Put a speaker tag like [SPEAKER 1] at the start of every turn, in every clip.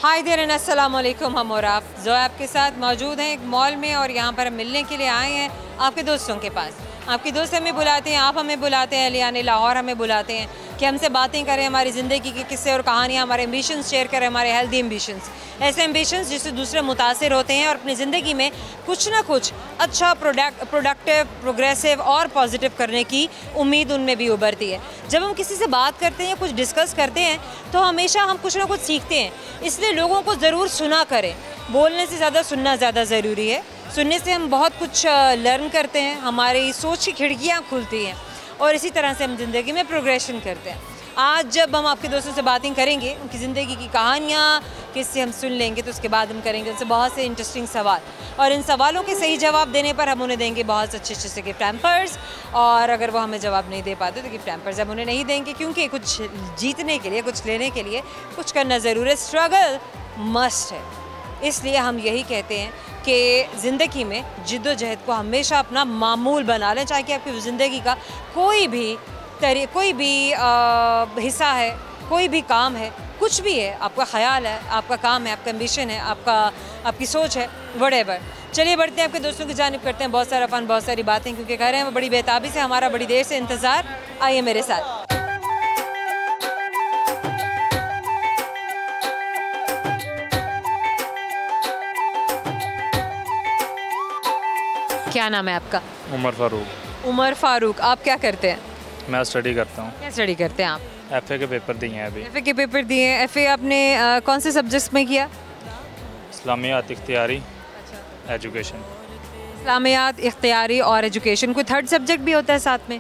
[SPEAKER 1] Hi there and अस्सलाम वालेकुम। हम और आप जो आपके साथ मौजूद हैं एक मॉल में और यहाँ पर हम मिलने के लिए आए हैं आपके दोस्तों के पास। आपके दोस्त हमें बुलाते हैं, आप हमें बुलाते हैं, लियाने लाहौर हमें बुलाते हैं कि हमसे बातें करें, हमारी ज़िंदगी के किस्से और कहानियाँ, हमारे एम्बिशंस शेयर करें, हमारे हेल्दी एम्बिशंस, ऐसे एम्बिशंस जिससे दूसरे मुतासिर होते हैं और अपनी ज़िंदगी में कुछ ना कुछ अच्छा प्रोडक्टिव, प्रोग्रेसिव और पॉजिटिव करने की उम्मीद उनमें भी उभरती है। जब हम किसी से बात करते हैं या कुछ डिस्कस करते हैं तो हमेशा हम कुछ ना कुछ सीखते हैं, इसलिए लोगों को ज़रूर सुना करें। बोलने से ज़्यादा सुनना ज़्यादा ज़रूरी है। सुनने से हम बहुत कुछ लर्न करते हैं, हमारी सोच की खिड़कियाँ खुलती हैं और इसी तरह से हम ज़िंदगी में प्रोग्रेशन करते हैं। आज जब हम आपके दोस्तों से बातें करेंगे, उनकी ज़िंदगी की कहानियाँ किससे हम सुन लेंगे, तो उसके बाद हम करेंगे उनसे बहुत से इंटरेस्टिंग सवाल और इन सवालों के सही जवाब देने पर हम उन्हें देंगे बहुत अच्छे अच्छे से गिफ्ट हैम्पर्स। और अगर वो हमें जवाब नहीं दे पाते तो गिफ्ट हैम्पर्स हम उन्हें नहीं देंगे, क्योंकि कुछ जीतने के लिए, कुछ लेने के लिए कुछ करना ज़रूर है। स्ट्रगल मस्ट है। इसलिए हम यही कहते हैं कि ज़िंदगी में जिद्दोजहद को हमेशा अपना मामूल बना लें, चाहे कि आपकी ज़िंदगी का कोई भी हिस्सा है, कोई भी काम है, कुछ भी है, आपका ख्याल है, आपका काम है, आपका एम्बिशन है, आपकी सोच है, व्हाटएवर। चलिए बढ़ते हैं, आपके दोस्तों की जानिब करते हैं बहुत सारा फन, बहुत सारी बातें, क्योंकि कह रहे हैं वो बड़ी बेताबी से, हमारा बड़ी देर से इंतज़ार। आइए मेरे साथ। क्या नाम है आपका?
[SPEAKER 2] उमर फ़ारूक।
[SPEAKER 1] उमर फ़ारूक। आप क्या करते हैं?
[SPEAKER 2] मैं स्टडी करता हूँ।
[SPEAKER 1] क्या स्टडी करते हैं आप?
[SPEAKER 2] एफए के पेपर दिए हैं अभी।
[SPEAKER 1] एफए के पेपर दिए हैं। एफए आपने कौन से सब्जेक्ट्स में किया?
[SPEAKER 2] इस्लामियात, इख्तियारी, एजुकेशन।
[SPEAKER 1] इस्लामियात, इख्तियारी और एजुकेशन। कोई थर्ड सब्जेक्ट भी होता है साथ में?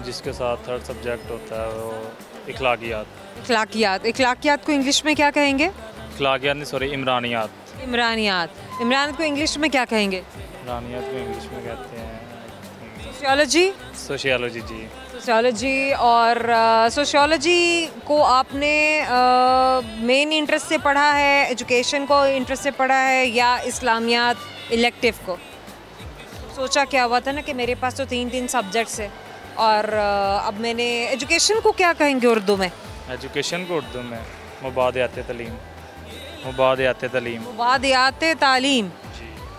[SPEAKER 2] जिसके साथ थर्ड सब्जेक्ट होता है वो इखलाकियात।
[SPEAKER 1] इखलाकियात। इखलाकियात को इंग्लिश में क्या कहेंगे?
[SPEAKER 2] इखलाकियात नहीं, सॉरी, इमरानियात।
[SPEAKER 1] इमरानियात। इमरान को इंग्लिश में क्या कहेंगे?
[SPEAKER 2] इमरानियात को इंग्लिश में कहते हैं
[SPEAKER 1] सोशियोलॉजी।
[SPEAKER 2] सोशियोलॉजी, जी।
[SPEAKER 1] सोशियोलॉजी। और सोशियोलॉजी को आपने मेन इंटरेस्ट से पढ़ा है, एजुकेशन को इंटरेस्ट से पढ़ा है, या इस्लामियात इलेक्टिव को? सोचा क्या हुआ था ना कि मेरे पास तो 3 सब्जेक्ट्स है और अब मैंने एजुकेशन को क्या कहेंगे उर्दू में?
[SPEAKER 2] एजुकेशन को उर्दू में मुबादियात तलीम। मुबादियात तलीम।
[SPEAKER 1] मुबादियात तालीम।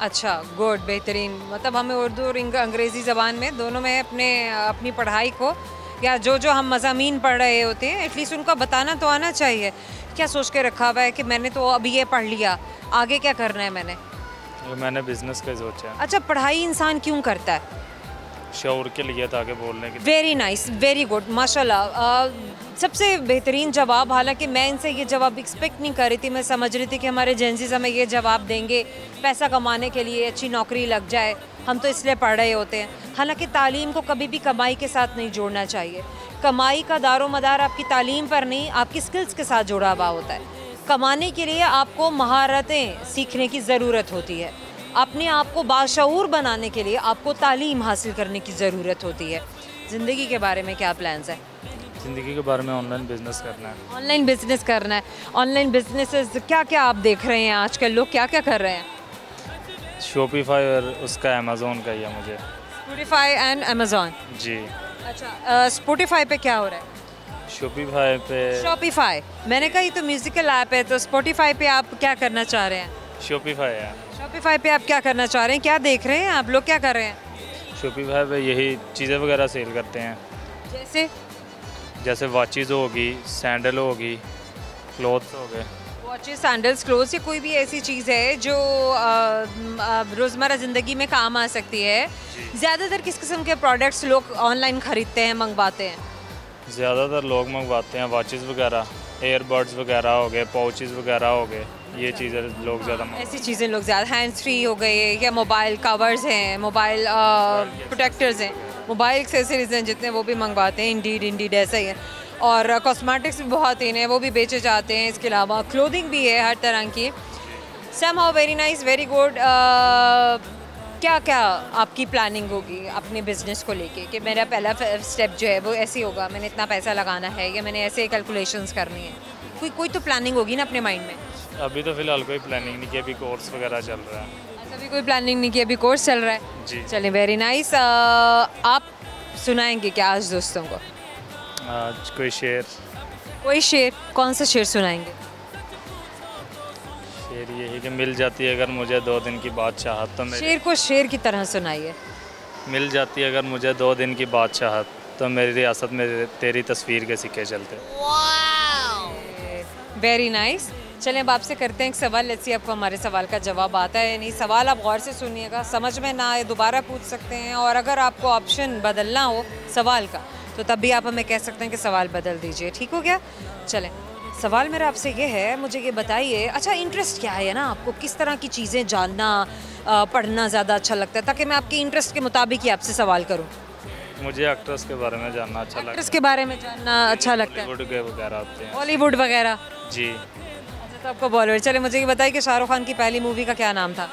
[SPEAKER 1] अच्छा, गुड, बेहतरीन। मतलब हमें उर्दू और अंग्रेज़ी ज़बान में दोनों में अपनी पढ़ाई को, या जो हम मज़ामीन पढ़ रहे होते हैं, एटलीस्ट उनका बताना तो आना चाहिए। क्या सोच के रखा हुआ है कि मैंने तो अभी ये पढ़ लिया, आगे क्या करना है मैंने
[SPEAKER 2] बिज़नेस का सोचा है।
[SPEAKER 1] अच्छा, पढ़ाई इंसान क्यों करता है?
[SPEAKER 2] शऊर के लिए, ताकि बोलने के।
[SPEAKER 1] वेरी नाइस, वेरी गुड, माशाल्लाह। सबसे बेहतरीन जवाब। हालांकि मैं इनसे ये जवाब एक्सपेक्ट नहीं कर रही थी। मैं समझ रही थी कि हमारे जेंजीज हमें ये जवाब देंगे पैसा कमाने के लिए, अच्छी नौकरी लग जाए, हम तो इसलिए पढ़ रहे होते हैं। हालांकि तालीम को कभी भी कमाई के साथ नहीं जोड़ना चाहिए। कमाई का दारोमदार आपकी तालीम पर नहीं, आपकी स्किल्स के साथ जुड़ा हुआ होता है। कमाने के लिए आपको महारतें सीखने की ज़रूरत होती है। अपने आप को बाशऊर बनाने के लिए आपको तालीम हासिल करने की ज़रूरत होती है। ज़िंदगी के बारे में क्या प्लान्स है?
[SPEAKER 2] ज़िंदगी के बारे में ऑनलाइन बिजनेस करना है।
[SPEAKER 1] ऑनलाइन बिजनेस करना है। ऑनलाइन बिजनेसेस क्या क्या आप देख रहे हैं आजकल, लोग क्या क्या कर रहे हैं?
[SPEAKER 2] शॉपिफाई और उसका अमेज़ोन का ही है मुझे।
[SPEAKER 1] Spotify and Amazon.
[SPEAKER 2] जी।
[SPEAKER 1] अच्छा, स्पॉटिफाई पे क्या हो रहा है?
[SPEAKER 2] शॉपिफाई पे।
[SPEAKER 1] शॉपिफाई, मैंने कहा ये तो म्यूजिकल ऐप है, तो स्पॉटिफाई पे आप क्या करना चाह रहे हैं?
[SPEAKER 2] शॉपिफाई है।
[SPEAKER 1] शॉपिफाई पे आप क्या करना चाह रहे हैं, क्या देख रहे हैं आप लोग, क्या कर रहे हैं?
[SPEAKER 2] शॉपिफाई पे यही चीज़ें वगैरह सेल करते हैं।
[SPEAKER 1] जैसे
[SPEAKER 2] वॉचेज़ होगी, सैंडल होगी, क्लोथ्स हो गए।
[SPEAKER 1] वॉचेस, सैंडल्स, क्लोथ्स, या कोई भी ऐसी चीज़ है जो रोज़मर्रा ज़िंदगी में काम आ सकती है। ज़्यादातर किस किस्म के प्रोडक्ट्स लोग ऑनलाइन ख़रीदते हैं, मंगवाते हैं?
[SPEAKER 2] ज़्यादातर लोग मंगवाते हैं वॉचेज़ वगैरह, एयरबड्स वगैरह हो गए, पाउचेज़ वगैरह हो गए, ये चीज़ें लोग ज़्यादा।
[SPEAKER 1] ऐसी चीज़ें लोग ज़्यादा, हैंड्स फ्री हो गए, या मोबाइल कवर्स हैं, मोबाइल प्रोटेक्टर्स हैं, मोबाइल एक्सेसरीज हैं जितने, वो भी मंगवाते हैं। इंडीड ऐसा ही है। और कॉस्मेटिक्स भी बहुत इन है, वो भी बेचे जाते हैं। इसके अलावा क्लोथिंग भी है हर तरह की। Somehow very nice, very good. क्या क्या आपकी प्लानिंग होगी अपने बिजनेस को लेके, कि मेरा पहला स्टेप जो है वो ऐसे होगा, मैंने इतना पैसा लगाना है, या मैंने ऐसे कैलकुलेशंस करनी है? कोई तो प्लानिंग होगी ना अपने माइंड में?
[SPEAKER 2] अभी तो फ़िलहाल कोई प्लानिंग नहीं की, अभी कोर्स वगैरह चल रहा है।
[SPEAKER 1] अभी कोई प्लानिंग नहीं की, अभी कोर्स चल रहा है।
[SPEAKER 2] जी।
[SPEAKER 1] चलिए, वेरी नाइस। आप सुनाएंगे क्या आज दोस्तों को?
[SPEAKER 2] आज कोई शेर?
[SPEAKER 1] कोई शेर? कौन सा शेर सुनाएंगे?
[SPEAKER 2] शेर यही कि मिल जाती है अगर मुझे 2 दिन की बादशाहत तो मेरी
[SPEAKER 1] शेर को शेर की तरह सुनाइए।
[SPEAKER 2] मिल जाती है अगर मुझे 2 दिन की बादशाहत तो मेरी रियासत में तेरी तस्वीर के सिक्के चलते।
[SPEAKER 1] Very nice. चलें अब आपसे करते हैं एक सवाल, लेट्स सी आपको हमारे सवाल का जवाब आता है या नहीं। सवाल आप गौर से सुनिएगा, समझ में ना आए दोबारा पूछ सकते हैं, और अगर आपको ऑप्शन बदलना हो सवाल का तो तब भी आप हमें कह सकते हैं कि सवाल बदल दीजिए। ठीक हो गया? चलें, सवाल मेरा आपसे ये है, मुझे ये बताइए, अच्छा इंटरेस्ट क्या है ना आपको, किस तरह की चीज़ें जानना पढ़ना ज़्यादा अच्छा लगता है, ताकि मैं आपके इंटरेस्ट के मुताबिक ही आपसे सवाल करूँ।
[SPEAKER 2] मुझे एक्ट्रेस के बारे में जानना अच्छा लगता है।
[SPEAKER 1] एक्ट्रेस के बारे में जानना अच्छा लगता है,
[SPEAKER 2] बॉलीवुड के वगैरह होते हैं।
[SPEAKER 1] बॉलीवुड वगैरह।
[SPEAKER 2] जी।
[SPEAKER 1] अच्छा तो आपको बॉलीवुड। चले मुझे ये बताइए कि शाहरुख खान की पहली मूवी का क्या नाम था?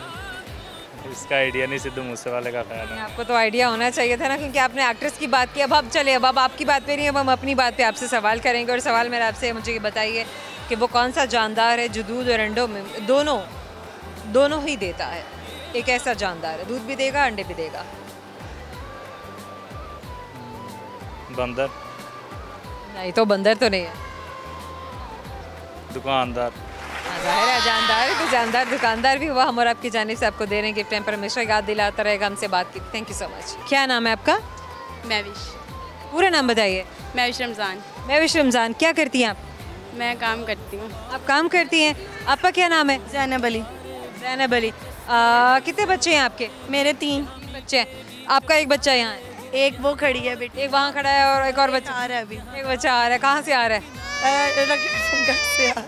[SPEAKER 2] इसका आइडिया नहीं, सिद्धू मूसेवाले का ख्याल है।
[SPEAKER 1] आपको तो आइडिया होना चाहिए था ना, क्योंकि आपने एक्ट्रेस की बात की। अब चले, अब आपकी बात पे नहीं, अब हम अपनी बात पे आपसे सवाल करेंगे। और सवाल मेरा आपसे, मुझे ये बताइए कि वो कौन सा जानदार है जो दूध और अंडों में दोनों ही देता है। एक ऐसा जानदार है, दूध भी देगा अंडे भी देगा।
[SPEAKER 2] बंदर?
[SPEAKER 1] नहीं तो बंदर तो नहीं है।
[SPEAKER 2] दुकानदार?
[SPEAKER 1] जाहिर है जानदार है, तो जानदार दुकानदार भी हुआ। हम और आपकी जानिब से आपको दे रहे हैं गिफ्ट टाइम पर, हमेशा याद दिलाता रहेगा हमसे बात की। Thank you so much. क्या नाम है आपका?
[SPEAKER 3] महविश।
[SPEAKER 1] पूरा नाम बताइए।
[SPEAKER 3] महविश रमज़ान।
[SPEAKER 1] महविश रमज़ान। क्या करती हैं आप?
[SPEAKER 3] मैं काम करती हूँ।
[SPEAKER 1] आप काम करती हैं। आपका क्या नाम है?
[SPEAKER 3] ज़ैनब अली।
[SPEAKER 1] ज़ैनब अली। कितने बच्चे हैं आपके?
[SPEAKER 3] मेरे 3
[SPEAKER 1] बच्चे हैं। आपका एक बच्चा यहाँ है?
[SPEAKER 3] एक वो खड़ी है बेटी,
[SPEAKER 1] एक वहाँ खड़ा है और एक और बच्चा
[SPEAKER 3] आ रहा है अभी।
[SPEAKER 1] एक बच्चा आ रहा है। कहाँ से आ रहा है?
[SPEAKER 3] घर से आ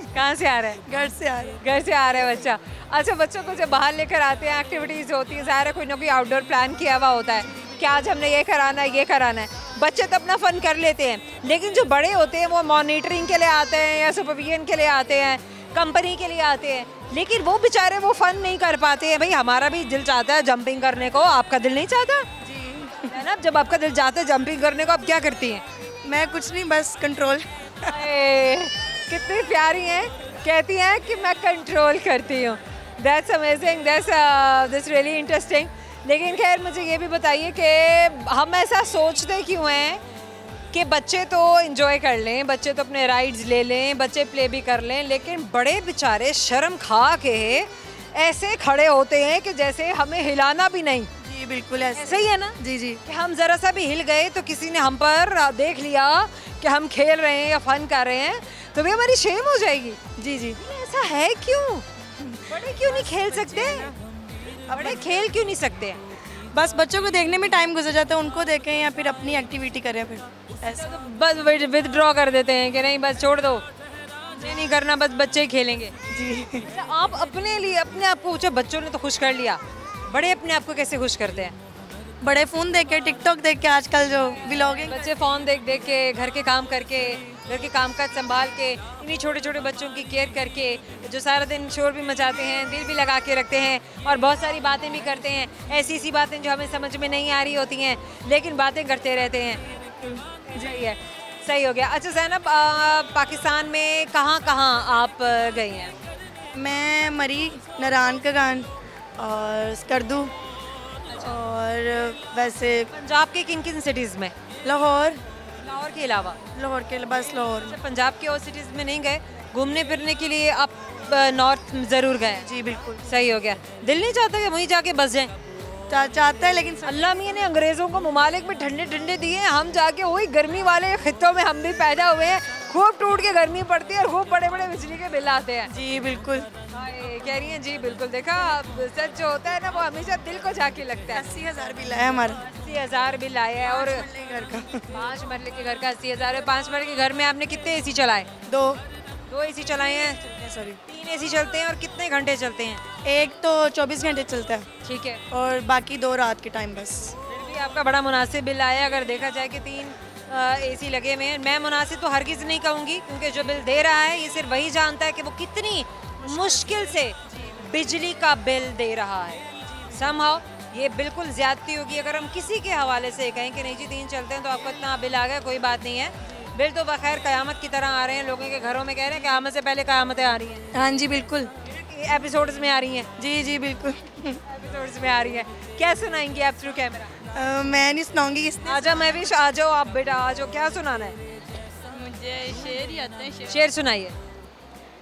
[SPEAKER 1] कहाँ से आ रहा है?
[SPEAKER 3] घर से आ रहा है।
[SPEAKER 1] घर से आ रहा है बच्चा। अच्छा, बच्चों को जब बाहर लेकर आते हैं, एक्टिविटीज़ होती है, ज़ाहिर है कोई ना कोई आउटडोर प्लान किया हुआ होता है कि आज हमने ये कराना है, ये कराना है। बच्चे तो अपना फ़न कर लेते हैं, लेकिन जो बड़े होते हैं वो मॉनिटरिंग के लिए आते हैं या सुपरविजन के लिए आते हैं, कंपनी के लिए आते हैं, लेकिन वो बेचारे वो फ़न नहीं कर पाते हैं। भाई हमारा भी दिल चाहता है जंपिंग करने को, आपका दिल नहीं चाहता? जी है ना। जब आपका दिल चाहता है जंपिंग करने को, आप क्या करती हैं?
[SPEAKER 3] मैं कुछ नहीं, बस कंट्रोल।
[SPEAKER 1] कितनी प्यारी हैं, कहती हैं कि मैं कंट्रोल करती हूँ। That's amazing, that's really interesting. लेकिन खैर मुझे ये भी बताइए कि हम ऐसा सोचते क्यों हैं कि बच्चे तो एंजॉय कर लें, बच्चे तो अपने राइड्स ले लें, बच्चे प्ले भी कर लें, लेकिन बड़े बेचारे शर्म खा के ऐसे खड़े होते हैं कि जैसे हमें हिलाना भी नहीं।
[SPEAKER 3] जी बिल्कुल
[SPEAKER 1] ऐसे ही है ना?
[SPEAKER 3] जी जी।
[SPEAKER 1] कि हम ज़रा सा भी हिल गए तो किसी ने हम पर देख लिया कि हम खेल रहे हैं या फन कर रहे हैं, तो भी हमारी शेम हो जाएगी।
[SPEAKER 3] जी जी।
[SPEAKER 1] ऐसा है क्यों? बड़े क्यों नहीं खेल सकते? बड़े खेल क्यों नहीं सकते?
[SPEAKER 3] बस बच्चों को देखने में टाइम गुजर जाता है, उनको देखें या फिर अपनी एक्टिविटी करें। फिर ऐसा
[SPEAKER 1] तो बस विदड्रॉ कर देते हैं कि नहीं बस छोड़ दो, ये नहीं करना, बस बच्चे ही खेलेंगे।
[SPEAKER 3] जी।
[SPEAKER 1] आप अपने लिए अपने आप को, अच्छा बच्चों ने तो खुश कर लिया, बड़े अपने आप को कैसे खुश करते हैं?
[SPEAKER 3] बड़े फ़ोन देख के, टिकटॉक देख के, आजकल जो व्लॉगिंग।
[SPEAKER 1] बच्चे फ़ोन देख देख के, घर के काम करके, घर के कामकाज संभाल के, इन्हीं छोटे छोटे बच्चों की केयर करके, जो सारा दिन शोर भी मचाते हैं, दिल भी लगा के रखते हैं और बहुत सारी बातें भी करते हैं, ऐसी बातें जो हमें समझ में नहीं आ रही होती हैं, लेकिन बातें करते रहते हैं। सही है, सही हो गया। अच्छा ज़ैनब, पाकिस्तान में कहाँ कहाँ आप गई हैं?
[SPEAKER 3] मैं मरी, नारायण का गान और स्कर्दू, और वैसे
[SPEAKER 1] पंजाब के किन किन सिटीज़ में?
[SPEAKER 3] लाहौर।
[SPEAKER 1] लाहौर के अलावा?
[SPEAKER 3] लाहौर के बस लाहौर।
[SPEAKER 1] अच्छा, पंजाब के और सिटीज़ में नहीं गए? घूमने फिरने के लिए आप नॉर्थ ज़रूर गए?
[SPEAKER 3] जी बिल्कुल।
[SPEAKER 1] सही हो गया। दिल नहीं चाहता कि वहीं जाके बस जाएं?
[SPEAKER 3] चाहता है, लेकिन
[SPEAKER 1] अल्लाह मियाँ ने अंग्रेज़ों को ममालिक में ठंडे ठंडे दिए हैं, हम जाके वही गर्मी वाले खित्तों में हम भी पैदा हुए हैं। खूब टूट के गर्मी पड़ती है और खूब बड़े बड़े बिजली के बिल आते हैं।
[SPEAKER 3] जी बिल्कुल।
[SPEAKER 1] कह रही हैं जी बिल्कुल। देखा, सच जो होता है ना वो हमेशा दिल को जाके लगता है।
[SPEAKER 3] 80,000 बिल आया हमारा।
[SPEAKER 1] 80,000 बिल आया है। और
[SPEAKER 3] घर का
[SPEAKER 1] 5 मरले के घर का 80,000 है। 5 मरले के घर में आपने कितने एसी चलाए? 2 एसी चलाए हैं।
[SPEAKER 3] सॉरी,
[SPEAKER 1] 3 एसी चलते हैं। और कितने घंटे चलते हैं?
[SPEAKER 3] एक तो 24 घंटे चलता है,
[SPEAKER 1] ठीक है,
[SPEAKER 3] और बाकी 2 रात के टाइम बस।
[SPEAKER 1] फिर भी आपका बड़ा मुनासिब बिल आया अगर देखा जाए कि 3 एसी लगे हुए हैं। मैं मुनासिब तो हरगिज़ नहीं कहूँगी, क्योंकि जो बिल दे रहा है ये सिर्फ वही जानता है कि वो कितनी मुश्किल से बिजली का बिल दे रहा है। समहाउ ये बिल्कुल ज़्यादती होगी अगर हम किसी के हवाले से कहें कि नहीं जी 3 चलते हैं तो आपको इतना बिल आ गया, कोई बात नहीं है। बिल तो बखैर क़यामत की तरह आ रहे हैं, लोगों के घरों में कह रहे हैं क़यामत से पहले क़यामतें आ रही हैं।
[SPEAKER 3] हाँ जी बिल्कुल।
[SPEAKER 1] एपिसोड्स में आ रही हैं।
[SPEAKER 3] जी जी बिल्कुल।
[SPEAKER 1] एपिसोड्स में आ रही हैं। क्या सुनाएंगी आप थ्रू कैमरा?
[SPEAKER 3] मैं नहीं सुनाऊंगी किसने।
[SPEAKER 1] आजा महविश, आ जाओ आप बेटा, आ जाओ। क्या सुनाना है?
[SPEAKER 3] मुझे शेर ही आते हैं।
[SPEAKER 1] शेर सुनाइए।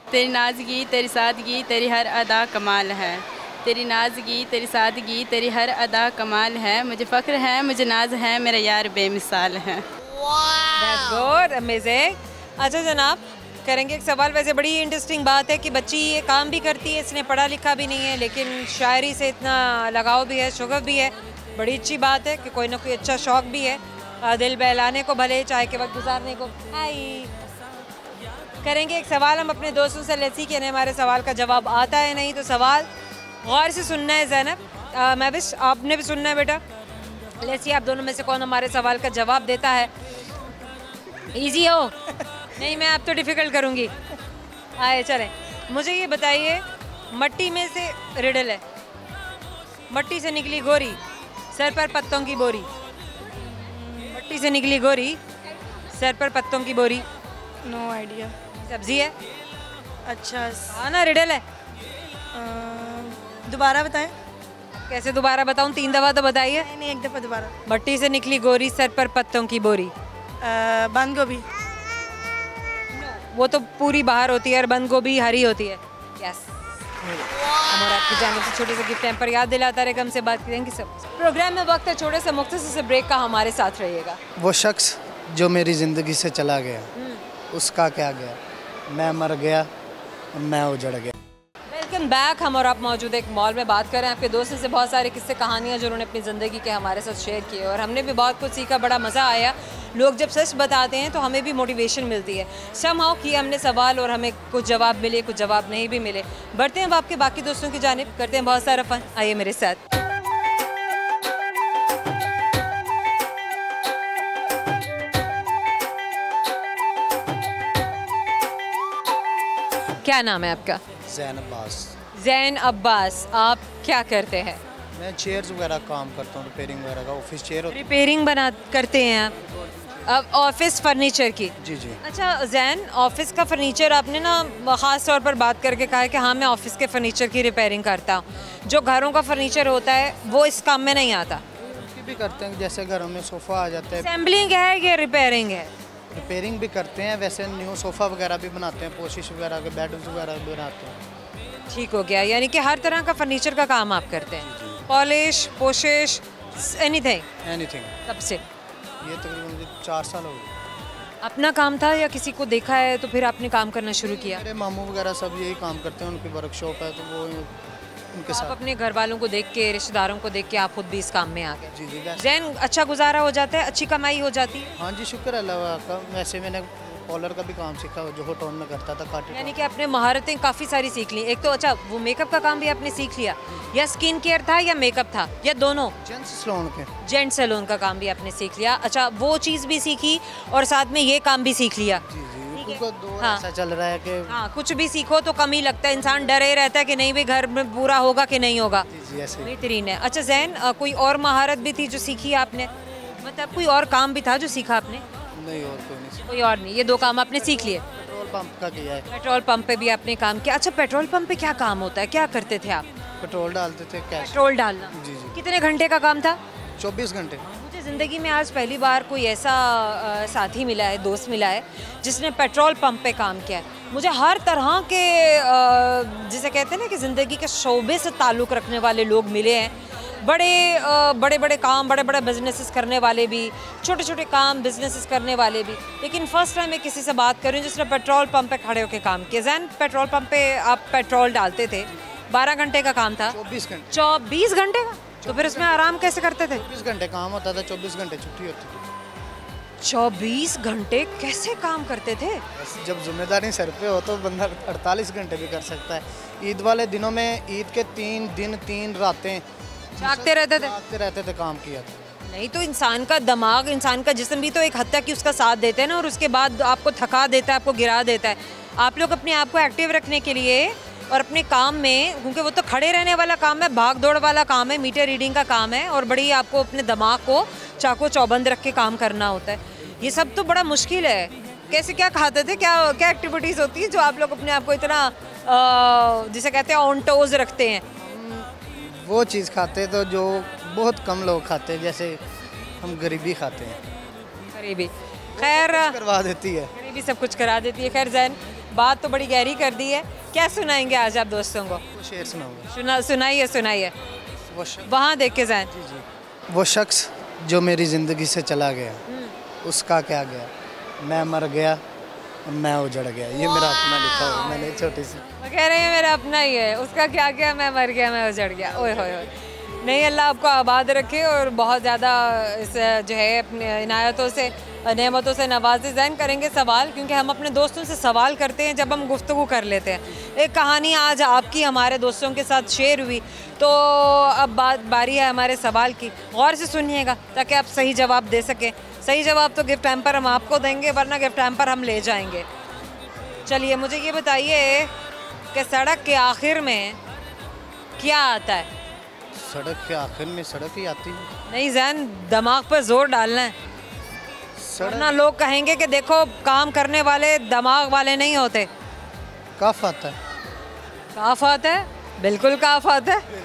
[SPEAKER 4] तेरी नाज़गी तेरी सादगी तेरी हर अदा कमाल है, तेरी नाज़गी तेरी सादगी तेरी हर अदा कमाल है, मुझे फ़ख्र है मुझे नाज है मेरा यार बेमिसाल है।
[SPEAKER 1] That's good, amazing। अच्छा जनाब, करेंगे एक सवाल। वैसे बड़ी इंटरेस्टिंग बात है कि बच्ची ये काम भी करती है, इसने पढ़ा लिखा भी नहीं है, लेकिन शायरी से इतना लगाव भी है, शौक़ भी है। बड़ी अच्छी बात है कि कोई ना कोई अच्छा शौक़ भी है, दिल बहलाने को भले चाय के वक्त गुजारने को। हाय, करेंगे एक सवाल हम अपने दोस्तों से। लेट्स कि हमारे सवाल का जवाब आता है नहीं, तो सवाल गौर से सुनना है ज़ैनब, मैं भी आपने भी सुनना है बेटा। लेट्स आप दोनों में से कौन हमारे सवाल का जवाब देता है। इजी हो नहीं, मैं आप तो डिफ़िकल्ट करूँगी। आए चलें, मुझे ये बताइए, मट्टी में से रिडल है, मट्टी से निकली गोरी, सर पर पत्तों की बोरी। मट्टी से निकली गोरी, सर पर पत्तों की बोरी।
[SPEAKER 3] No idea.
[SPEAKER 1] सब्जी है।
[SPEAKER 3] अच्छा,
[SPEAKER 1] हाँ ना, रिडल है।
[SPEAKER 3] दोबारा बताएं।
[SPEAKER 1] कैसे दोबारा बताऊँ, 3 दफ़ा तो बताइए।
[SPEAKER 3] नहीं, एक दफ़ा दोबारा।
[SPEAKER 1] मट्टी से निकली गोरी, सर पर पत्तों की बोरी।
[SPEAKER 3] बंद गोभी।
[SPEAKER 1] वो तो पूरी बाहर होती है और बंद गोभी हरी होती है। यस, हमारा आपकी जाने से छोटे से गिफ्ट टाइम पर याद दिलाता रहेगा, हमसे बात करेंगे सब। प्रोग्राम में वक्त है छोटे से मुख्तसर से ब्रेक का, हमारे साथ रहिएगा।
[SPEAKER 5] वो शख्स जो मेरी ज़िंदगी से चला गया, उसका क्या गया, मैं मर गया, मैं उजड़ गया।
[SPEAKER 1] Welcome back. हम और आप मौजूद एक मॉल में बात कर रहे हैं आपके दोस्तों से बहुत सारे किस्से कहानियाँ जो उन्होंने अपनी ज़िंदगी के हमारे साथ शेयर किए, और हमने भी बहुत कुछ सीखा, बड़ा मज़ा आया। लोग जब सच बताते हैं तो हमें भी मोटिवेशन मिलती है। समहाउ किया हमने सवाल और हमें कुछ जवाब मिले, कुछ जवाब नहीं भी मिले। बढ़ते हैं अब आपके बाकी दोस्तों की जानिब, करते हैं बहुत सारा फन। आइए मेरे साथ। क्या नाम है आपका?
[SPEAKER 5] ज़ैन अब्बास।
[SPEAKER 1] ज़ैन अब्बास, आप क्या करते हैं?
[SPEAKER 5] मैं चेयर्स वगैरह काम करता हूँ, रिपेयरिंग वगैरह का, ऑफिस चेयर होती
[SPEAKER 1] रिपेयरिंग बना करते हैं आप? अब ऑफिस फर्नीचर की?
[SPEAKER 5] जी जी।
[SPEAKER 1] अच्छा ज़ैन, ऑफिस का फर्नीचर आपने ना ख़ास तौर पर बात करके कहा है कि हाँ मैं ऑफिस के फर्नीचर की रिपेयरिंग करता हूँ। जो घरों का फर्नीचर होता है वो इस काम में नहीं आता?
[SPEAKER 5] उसकी भी करते हैं, जैसे घरों में सोफ़ा आ जाता है।
[SPEAKER 1] असेंबलिंग है या रिपेयरिंग है?
[SPEAKER 5] रिपेयरिंग भी करते हैं, वैसे न्यू सोफ़ा वगैरह भी बनाते हैं, पोशिश वगैरह के बेड वगैरह भी बनाते हैं।
[SPEAKER 1] ठीक हो गया, यानी कि हर तरह का फर्नीचर का काम आप करते हैं? पॉलिश, पोशिश, एनीथिंग?
[SPEAKER 5] एनीथिंग।
[SPEAKER 1] कब से?
[SPEAKER 5] ये तकरीबन मुझे 4 साल हो गए।
[SPEAKER 1] अपना काम था या किसी को देखा है तो फिर आपने काम करना शुरू किया?
[SPEAKER 5] मेरे मामू वगैरह सब यही काम करते हैं, उनकी वर्कशॉप है, तो वो उनके
[SPEAKER 1] आप
[SPEAKER 5] साथ।
[SPEAKER 1] अपने घर वालों को देख के, रिश्तेदारों को देख के आप खुद भी इस काम में आ गए?
[SPEAKER 5] जी जी। वैसे
[SPEAKER 1] ज़ैन, अच्छा गुजारा हो जाता है, अच्छी कमाई हो जाती है?
[SPEAKER 5] हाँ जी, शुक्र अल्लाह का। वैसे मैंने कॉलर का भी काम सीखा, जो होटल में करता था, काटे।
[SPEAKER 1] यानी कि आपने महारतें काफ़ी सारी सीख ली। एक तो अच्छा वो मेकअप का काम भी आपने सीख लिया, या स्किन केयर था या मेकअप था या दोनों?
[SPEAKER 5] जेंट्स सैलून के।
[SPEAKER 1] जेंट सैलून का काम भी आपने सीख लिया। अच्छा, वो चीज़ भी सीखी और साथ में ये काम भी सीख लिया।
[SPEAKER 5] जी जी।
[SPEAKER 1] ठीक है।
[SPEAKER 5] उनको दो
[SPEAKER 1] हाँ।
[SPEAKER 5] ऐसा चल रहा है कि
[SPEAKER 1] हाँ, कुछ भी सीखो तो कम ही लगता है, इंसान डरे रहता है कि नहीं भाई घर में पूरा होगा कि नहीं होगा।
[SPEAKER 5] जी जी ऐसे।
[SPEAKER 1] बेहतरीन है। अच्छा ज़ैन, कोई और महारत भी थी जो सीखी आपने, मतलब कोई और काम भी था जो सीखा आपने?
[SPEAKER 5] नहीं, और कोई नहीं।
[SPEAKER 1] कोई और नहीं, ये 2 काम आपने सीख लिए?
[SPEAKER 5] पेट्रोल पंप का किया है।
[SPEAKER 1] पेट्रोल पंप पे भी आपने काम किया। अच्छा, पेट्रोल पंप पे क्या काम होता है, क्या करते थे आप?
[SPEAKER 5] पेट्रोल डालते थे, कैश।
[SPEAKER 1] पेट्रोल डालना?
[SPEAKER 5] जी जी।
[SPEAKER 1] कितने घंटे का काम था?
[SPEAKER 5] 24 घंटे।
[SPEAKER 1] मुझे ज़िंदगी में आज पहली बार कोई ऐसा साथी मिला है, दोस्त मिला है जिसने पेट्रोल पंप पे काम किया है। मुझे हर तरह के जिसे कहते हैं ना कि ज़िंदगी के शोबे से ताल्लुक़ रखने वाले लोग मिले हैं। बड़े बड़े काम, बड़े बड़े बिजनेसेस करने वाले भी, छोटे छोटे काम बिजनेसेस करने वाले भी, लेकिन फ़र्स्ट टाइम मैं किसी से बात कर रही हूँ जिसने पेट्रोल पंप पे खड़े होकर काम किया। ज़ैन, पेट्रोल पंप पे आप पेट्रोल डालते थे, 12 घंटे का काम था?
[SPEAKER 5] 24 घंटे।
[SPEAKER 1] 24 घंटे का? तो फिर उसमें आराम कैसे करते थे?
[SPEAKER 5] 24 घंटे काम होता था, 24 घंटे छुट्टी होती थी।
[SPEAKER 1] 24 घंटे कैसे काम करते थे?
[SPEAKER 5] बस जब जिम्मेदारी सर पे हो तो बंदा 48 घंटे भी कर सकता है। ईद वाले दिनों में, ईद के 3 दिन 3 रातें
[SPEAKER 1] जागते रहते थे?
[SPEAKER 5] जागते रहते थे, काम किया था।
[SPEAKER 1] नहीं तो इंसान का दिमाग, इंसान का जिस्म भी तो एक हद तक कि उसका साथ देते हैं ना, और उसके बाद आपको थका देता है, आपको गिरा देता है। आप लोग अपने आप को एक्टिव रखने के लिए और अपने काम में, क्योंकि वो तो खड़े रहने वाला काम है, भाग दौड़ वाला काम है, मीटर रीडिंग का काम है, और बड़ी आपको अपने दिमाग को चाको चौबंद रख के काम करना होता है। ये सब तो बड़ा मुश्किल है। कैसे, क्या खाते थे, क्या क्या एक्टिविटीज़ होती है जो आप लोग अपने आप को इतना जिसे कहते हैं ऑन टोज रखते हैं?
[SPEAKER 5] वो चीज़ खाते तो जो बहुत कम लोग खाते हैं, जैसे हम गरीबी खाते हैं।
[SPEAKER 1] गरीबी खैर
[SPEAKER 5] करवा देती है।
[SPEAKER 1] गरीबी सब कुछ करा देती है। खैर ज़ैन, बात तो बड़ी गहरी कर दी है। क्या सुनाएंगे आज आप दोस्तों को?
[SPEAKER 5] शेर सुनाऊंगा।
[SPEAKER 1] सुनाइए सुनाइए।
[SPEAKER 5] वो
[SPEAKER 1] वहाँ देख के ज़ैन।
[SPEAKER 5] वो शख्स जो मेरी ज़िंदगी से चला गया, उसका क्या गया, मैं मर गया मैं उजड़ गया। ये मेरा अपना लिखा हुआ मैंने छोटी सी।
[SPEAKER 1] वो कह रहे हैं मेरा अपना ही है, उसका क्या गया, मैं मर गया मैं उजड़ गया। ओए होए होए। नहीं, अल्लाह आपको आबाद रखे और बहुत ज़्यादा इस जो है अपने इनायतों से नेमतों से नवाज़े। ज़ैन करेंगे सवाल, क्योंकि हम अपने दोस्तों से सवाल करते हैं जब हम गुफ्तगू कर लेते हैं। एक कहानी आज आपकी हमारे दोस्तों के साथ शेयर हुई, तो अब बारी है हमारे सवाल की। गौर से सुनिएगा ताकि आप सही जवाब दे सकें। सही जवाब तो गिफ्ट हैम्पर हम आपको देंगे, वरना गिफ्ट हैम्पर हम ले जाएंगे। चलिए मुझे ये बताइए कि सड़क के आखिर में क्या आता है?
[SPEAKER 5] सड़क के आखिर में सड़क ही आती है।
[SPEAKER 1] नहीं ज़ैन, दिमाग पर जोर डालना है, वरना लोग कहेंगे कि देखो काम करने वाले दिमाग वाले नहीं होते।
[SPEAKER 5] काफ आता है।
[SPEAKER 1] काफ आता है, बिल्कुल काफ आता है।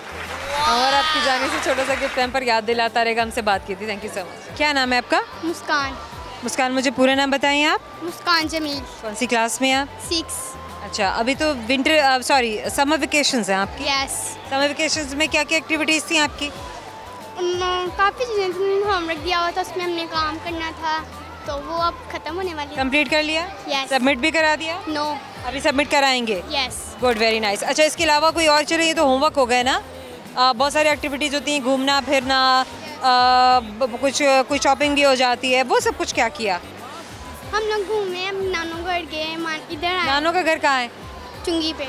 [SPEAKER 1] और आपकी जाने से छोटा सा गिफ्ट हैम्पर याद दिलाता रहेगा। हमसे बात की थी, थैंक यू सो मच। क्या नाम है आपका?
[SPEAKER 6] मुस्कान।
[SPEAKER 1] मुस्कान, मुझे पूरा नाम बताइए आप।
[SPEAKER 6] मुस्कान जमील।
[SPEAKER 1] कौन सी क्लास में आप?
[SPEAKER 6] 6।
[SPEAKER 1] अच्छा, अभी तो समर वेकेशंस हैं आपकी।
[SPEAKER 6] यस।
[SPEAKER 1] समर वेकेशंस में क्या क्या एक्टिविटीज़ थी आपकी?
[SPEAKER 6] काफ़ी चीज़ें थी, होमवर्क दिया हुआ था, उसमें हमने काम करना था, तो वो अब ख़त्म होने वाली है।
[SPEAKER 1] कंप्लीट कर लिया?
[SPEAKER 6] Yes.
[SPEAKER 1] सबमिट भी करा दिया?
[SPEAKER 6] नो।
[SPEAKER 1] अभी सबमिट कराएंगे?
[SPEAKER 6] यस।
[SPEAKER 1] Good, very nice. अच्छा, इसके अलावा कोई और? चलो, ये तो होमवर्क हो गए ना। बहुत सारी एक्टिविटीज़ होती हैं, घूमना फिरना, कुछ शॉपिंग भी हो जाती है, वो सब कुछ क्या किया?
[SPEAKER 6] हम लोग घूमे, हम नानू घर गए, इधर आए।
[SPEAKER 1] नानू का घर कहाँ है?
[SPEAKER 6] चुंगी पे।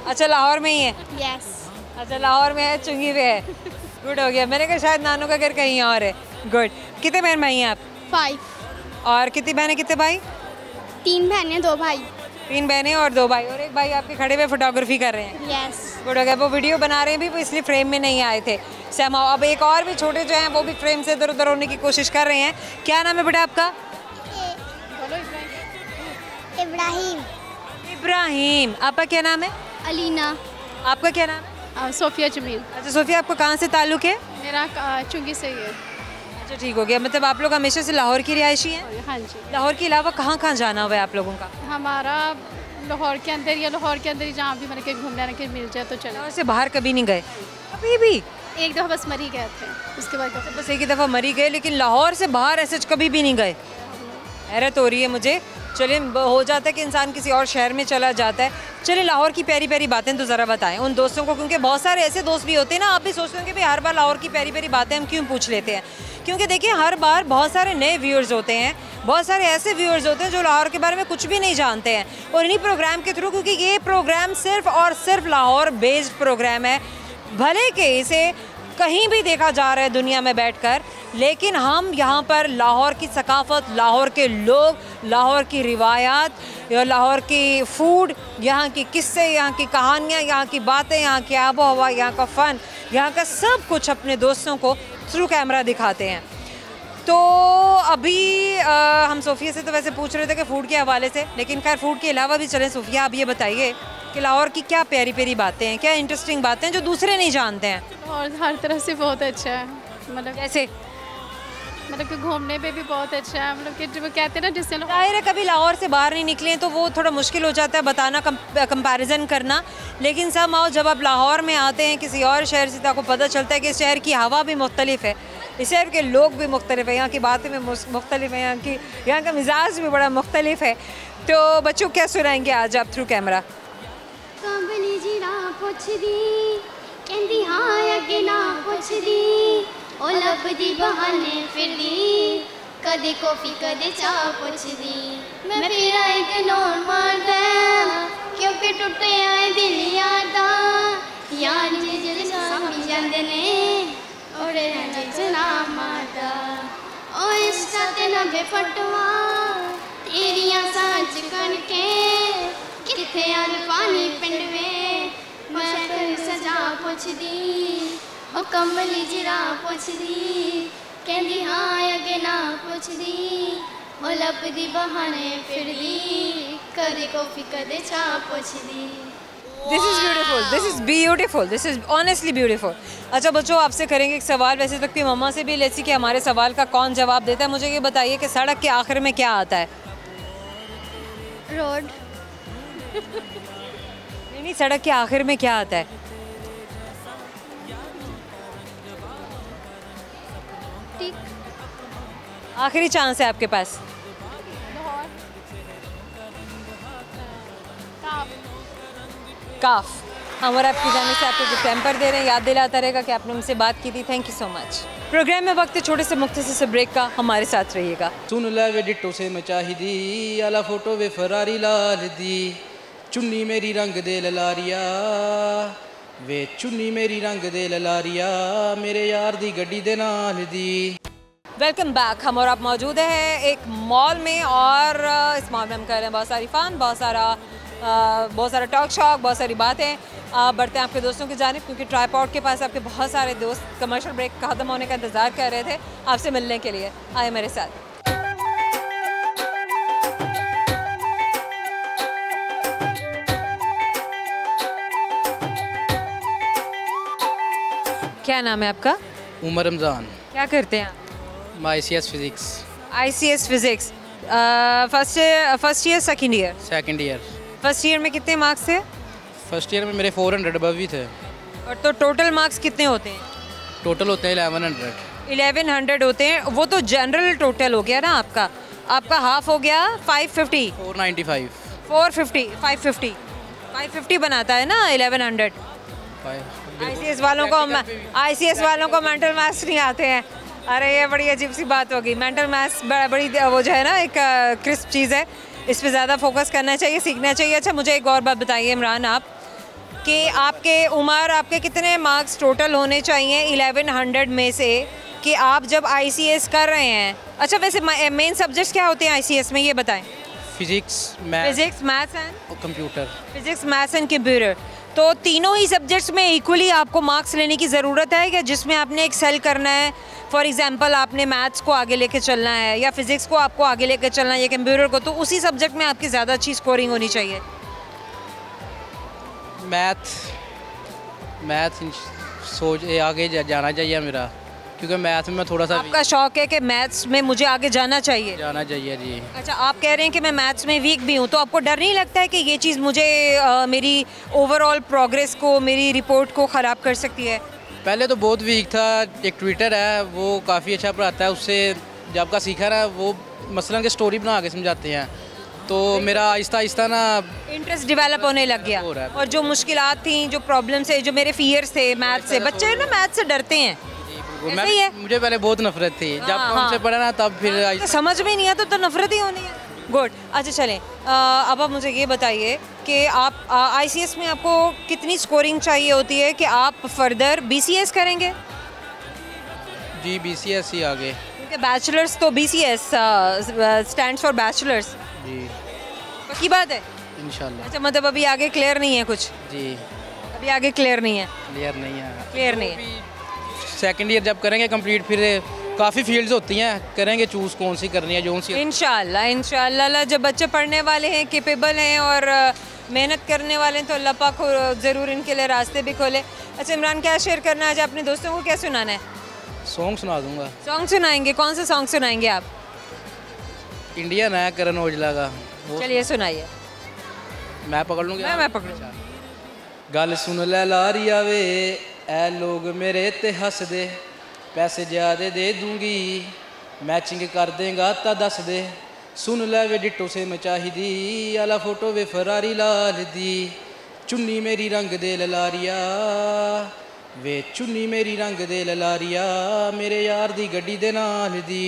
[SPEAKER 1] अच्छा, लाहौर में ही है?
[SPEAKER 6] यस।
[SPEAKER 1] अच्छा, लाहौर में है, चुंगी पे है। गुड हो गया, मैंने कहा शायद नानू का घर कहीं और है। गुड। कितने बहन भाई हैं आप?
[SPEAKER 6] 5।
[SPEAKER 1] और कितनी बहनें कितने भाई?
[SPEAKER 6] 3 बहनें 2 भाई।
[SPEAKER 1] 3 बहनें और 2 भाई, और एक भाई आपके खड़े हुए फोटोग्राफी कर रहे हैं।
[SPEAKER 6] यस।
[SPEAKER 1] गुड हो गया। वो वीडियो बना रहे हैं भी, वो इसलिए फ्रेम में नहीं आए थे। सहमा, अब एक और भी छोटे जो हैं वो भी फ्रेम से इधर उधर होने की कोशिश कर रहे हैं। क्या नाम है बेटा आपका?
[SPEAKER 6] इब्राहिम।
[SPEAKER 1] इब्राहिम। आपका क्या नाम है?
[SPEAKER 6] अलीना।
[SPEAKER 1] आपका क्या नाम है?
[SPEAKER 4] सोफिया जमील।
[SPEAKER 1] अच्छा सोफिया, आपको कहाँ से ताल्लुक़ है?
[SPEAKER 4] मेरा चुंगी से ही है।
[SPEAKER 1] अच्छा, ठीक हो गया। मतलब आप लोग हमेशा से लाहौर की रिहायशी हैं?
[SPEAKER 4] हाँ जी।
[SPEAKER 1] लाहौर के अलावा कहाँ कहाँ जाना हुआ है आप लोगों का?
[SPEAKER 4] हमारा लाहौर के अंदर या लाहौर के अंदर ही जहाँ भी मैंने कहीं घूमने के मिल जाए तो चले।
[SPEAKER 1] लाहौर से बाहर कभी नहीं गए? कभी भी?
[SPEAKER 4] एक दफ़ा बस मरी गए थे, उसके बाद
[SPEAKER 1] बस एक ही दफ़ा मरी गए, लेकिन लाहौर से बाहर ऐसे कभी भी नहीं गए? हैरत हो रही है मुझे। चलिए, हो जाता है कि इंसान किसी और शहर में चला जाता है। चलिए, लाहौर की प्यारी प्यारी बातें तो ज़रा बताएं उन दोस्तों को, क्योंकि बहुत सारे ऐसे दोस्त भी होते हैं ना, आप भी सोचते होंगे भाई हर बार लाहौर की प्यारी प्यारी बातें हम क्यों पूछ लेते हैं। क्योंकि देखिए, हर बार बहुत सारे नए व्यूअर्स होते हैं, बहुत सारे ऐसे व्यूअर्स होते हैं जो लाहौर के बारे में कुछ भी नहीं जानते हैं। और इन्हीं प्रोग्राम के थ्रू, क्योंकि ये प्रोग्राम सिर्फ़ और सिर्फ लाहौर बेस्ड प्रोग्राम है, भले के इसे कहीं भी देखा जा रहा है दुनिया में बैठकर, लेकिन हम यहाँ पर लाहौर की सकाफ़त, लाहौर के लोग, लाहौर की रिवायात, लाहौर की फ़ूड, यहाँ की किस्से, यहाँ की कहानियाँ, यहाँ की बातें, यहाँ की आबो हवा, यहाँ का फ़न, यहाँ का सब कुछ अपने दोस्तों को थ्रू कैमरा दिखाते हैं। तो अभी हम सोफिया से तो वैसे पूछ रहे थे कि फ़ूड के हवाले से, लेकिन खैर फ़ूड के अलावा भी चलें। सोफिया, आप ये बताइए कि लाहौर की क्या प्यारी प्यारी बातें हैं, क्या इंटरेस्टिंग बातें हैं जो दूसरे नहीं जानते हैं?
[SPEAKER 4] और हर तरह से बहुत अच्छा है, मतलब
[SPEAKER 1] जैसे
[SPEAKER 4] मतलब कि घूमने पे भी बहुत अच्छा है, मतलब कि जो कहते हैं ना जिससे लोग
[SPEAKER 1] जाहिर है कभी लाहौर से बाहर नहीं निकले हैं तो वो थोड़ा मुश्किल हो जाता है बताना, कंपैरिजन करना। लेकिन सब आओ, जब आप लाहौर में आते हैं किसी और शहर से, तो आपको पता चलता है कि इस शहर की हवा भी मुख्तलिफ है, इस शहर के लोग भी मुख्तलिफ है, यहाँ की बातें भी मुख्तलिफ है, यहाँ का मिजाज भी बड़ा मुख्तलिफ है। तो बच्चों, क्या सुनाएंगे आज आप थ्रू कैमरा?
[SPEAKER 6] काबली जी ना पुछदी, कहंदी हाँ अगे ना पुछदी, ओ लभदी बहाने फिरदी, कदे कॉफी कदे चाह पुछदी। मैं फिर इग्नोर मारदा, क्योंकि टुटे आए दिल यादा, यार जे सामी जांदे ने, ओरे जे ना मारदा, ओ इस ते ना बेफटवा, तेरियां सांच करके, किथे आल पानी पिंड वे, मैं फिर सजा पुछदी, ओ कमली जिरा पुछदी, कहंदी हाँ अगे ना पुछदी, ओ लभदी बहाने फिरदी, कदे कॉफी कदे चाह पुछदी।
[SPEAKER 1] This is beautiful, this is beautiful, this is honestly beautiful. अच्छा बच्चों, आपसे करेंगे एक सवाल, वैसे तो आपकी मम्मा से भी लेसी कि हमारे सवाल का कौन जवाब देता है। मुझे ये बताइए कि सड़क के आखिर में क्या आता है?
[SPEAKER 6] रोड।
[SPEAKER 1] नहीं, सड़क के आखिर में क्या आता है?
[SPEAKER 6] ठीक।
[SPEAKER 1] आखिरी चांस है आपके पास। काफ। हम और आपकी जाने से आपको गिफ्ट हैम्पर दे रहे हैं, याद दिलाता रहेगा कि आपने हमसे बात की थी। Thank you so much. Program में वक्त है छोटे से मुख्तसर से ब्रेक का, हमारे साथ रहिएगा।
[SPEAKER 7] सुन लै वे डिट्टो से मचाहिदी आला फोटो वे फरारी लाल दी चुन्नी मेरी रंग दे ललारिया वे चुन्नी मेरी रंग दे ललारिया मेरे यार दी गड्डी दे नाल दी।
[SPEAKER 1] Welcome back. हम और आप मौजूद हैं एक मॉल में और इस मॉल में हम कर रहे हैं बहुत सारी फ़न, बहुत सारा टॉक शॉक, बहुत सारी बातें। बढ़ते हैं आपके दोस्तों की जानिब, क्योंकि ट्राइपॉड के पास आपके बहुत सारे दोस्त कमर्शियल ब्रेक ख़त्म होने का इंतज़ार कर रहे थे आपसे मिलने के लिए। आए मेरे साथ। क्या नाम है आपका?
[SPEAKER 7] उमर रमज़ान।
[SPEAKER 1] क्या करते हैं आप?
[SPEAKER 7] ICS physics.
[SPEAKER 1] ICS physics. First year second year?
[SPEAKER 7] Second year.
[SPEAKER 1] First year में कितने मार्क्स थे?
[SPEAKER 7] फर्स्ट ईयर में मेरे 400 अबव ही थे।
[SPEAKER 1] और तो टोटल मार्क्स कितने होते हैं?
[SPEAKER 7] टोटल होते हैं 1100।
[SPEAKER 1] 1100 होते हैं। वो तो जनरल टोटल हो गया ना आपका। आपका हाफ हो गया 550।
[SPEAKER 7] 495।
[SPEAKER 1] 450 550 बनाता है ना 1100। ICS वालों को मेंटल मैथ्स नहीं आते हैं। अरे ये बड़ी अजीब सी बात होगी। मेंटल मैथ्स बड़ी वो जो है ना एक क्रिस्प चीज़ है, इस पे ज़्यादा फोकस करना चाहिए, सीखना चाहिए। अच्छा मुझे एक और बात बताइए इमरान, आप कि आपके कितने मार्क्स टोटल होने चाहिए 1100 में से कि आप जब ICS कर रहे हैं? अच्छा वैसे मेन सब्जेक्ट्स क्या होते हैं ICS में, ये बताएं।
[SPEAKER 7] Physics,
[SPEAKER 1] maths and
[SPEAKER 7] computer.
[SPEAKER 1] Physics, maths and computer. तो तीनों ही सब्जेक्ट्स में इक्वली आपको मार्क्स लेने की ज़रूरत है क्या? जिसमें आपने एक्सेल करना है, फॉर एग्जांपल आपने मैथ्स को आगे लेके चलना है या फिज़िक्स को आपको आगे लेके चलना है या कंप्यूटर को, तो उसी सब्जेक्ट में आपकी ज़्यादा अच्छी स्कोरिंग होनी चाहिए।
[SPEAKER 7] मैथ आगे जाना चाहिए मेरा, क्योंकि मैथ में मैं थोड़ा सा
[SPEAKER 1] आपका शौक है कि मैथ्स में मुझे आगे जाना चाहिए
[SPEAKER 7] जी।
[SPEAKER 1] अच्छा आप कह रहे हैं कि मैं मैथ्स में वीक भी हूँ, तो आपको डर नहीं लगता है कि ये चीज़ मुझे मेरी ओवरऑल प्रोग्रेस को, मेरी रिपोर्ट को ख़राब कर सकती है?
[SPEAKER 7] पहले तो बहुत वीक था। एक ट्विटर है वो काफ़ी अच्छा पढ़ाता है, उससे जब का सीखा रहा वो मसलन के स्टोरी बना के समझाते हैं, तो मेरा आहिस्ता आहिस्ता ना
[SPEAKER 1] इंटरेस्ट डेवलप होने लग गया। और जो मुश्किलात थी, जो प्रॉब्लम्स है, जो मेरे फियर्स थे मैथ से, बच्चे ना मैथ से डरते हैं।
[SPEAKER 7] मुझे पहले बहुत नफरत थी, जब उनसे पढ़ा ना तब फिर
[SPEAKER 1] समझ में नहीं आता तो नफरत ही होनी है। गुड। अच्छा चलें, अब आप मुझे ये बताइए कि आप ICS में आपको कितनी स्कोरिंग चाहिए होती है कि आप फर्दर BCS करेंगे?
[SPEAKER 7] जी BCS ही आगे,
[SPEAKER 1] क्योंकि बैचलर्स तो BCS स्टैंड्स फॉर बैचलर्स।
[SPEAKER 7] जी
[SPEAKER 1] पक्की बात है
[SPEAKER 7] इंशाल्लाह।
[SPEAKER 1] अच्छा मतलब अभी आगे क्लियर नहीं है कुछ?
[SPEAKER 7] जी
[SPEAKER 1] अभी आगे क्लियर नहीं है। क्लियर नहीं है।
[SPEAKER 7] सेकंड ईयर जब करेंगे कंप्लीट, फिर काफ़ी फील्ड्स होती हैं, करेंगे चूज़ कौन सी करनी है, जो सी।
[SPEAKER 1] इंशाल्लाह जब बच्चे पढ़ने वाले हैं, कैपेबल हैं और मेहनत करने वाले हैं, तो अल्लाह पाक ज़रूर इनके लिए रास्ते भी खोले। अच्छा इमरान, क्या शेयर करना है आज अपने दोस्तों को, क्या सुनाना है?
[SPEAKER 7] सॉन्ग सुना दूंगा।
[SPEAKER 1] सॉन्ग सुनाएंगे? कौन सा सॉन्ग सुनाएंगे आप?
[SPEAKER 7] इंडियन है करण औजला का।
[SPEAKER 1] चलिए सुनाइए।
[SPEAKER 7] मैं पकड़ लूँगा।
[SPEAKER 1] मैं पकड़ूँ।
[SPEAKER 7] गल सुन लै लारिया वे ऐ लोग मेरे ते हस दे, पैसे ज़्यादा दे दूंगी, मैचिंग कर देगा ता दस दे। सुन लै वे डिट्टो से मचाहिदी आला फोटो वे फरारी लाल दी चुन्नी मेरी रंग दे ललारिया वे चुन्नी मेरी रंग दे ललारिया मेरे यार दी गड्डी दे नाल दी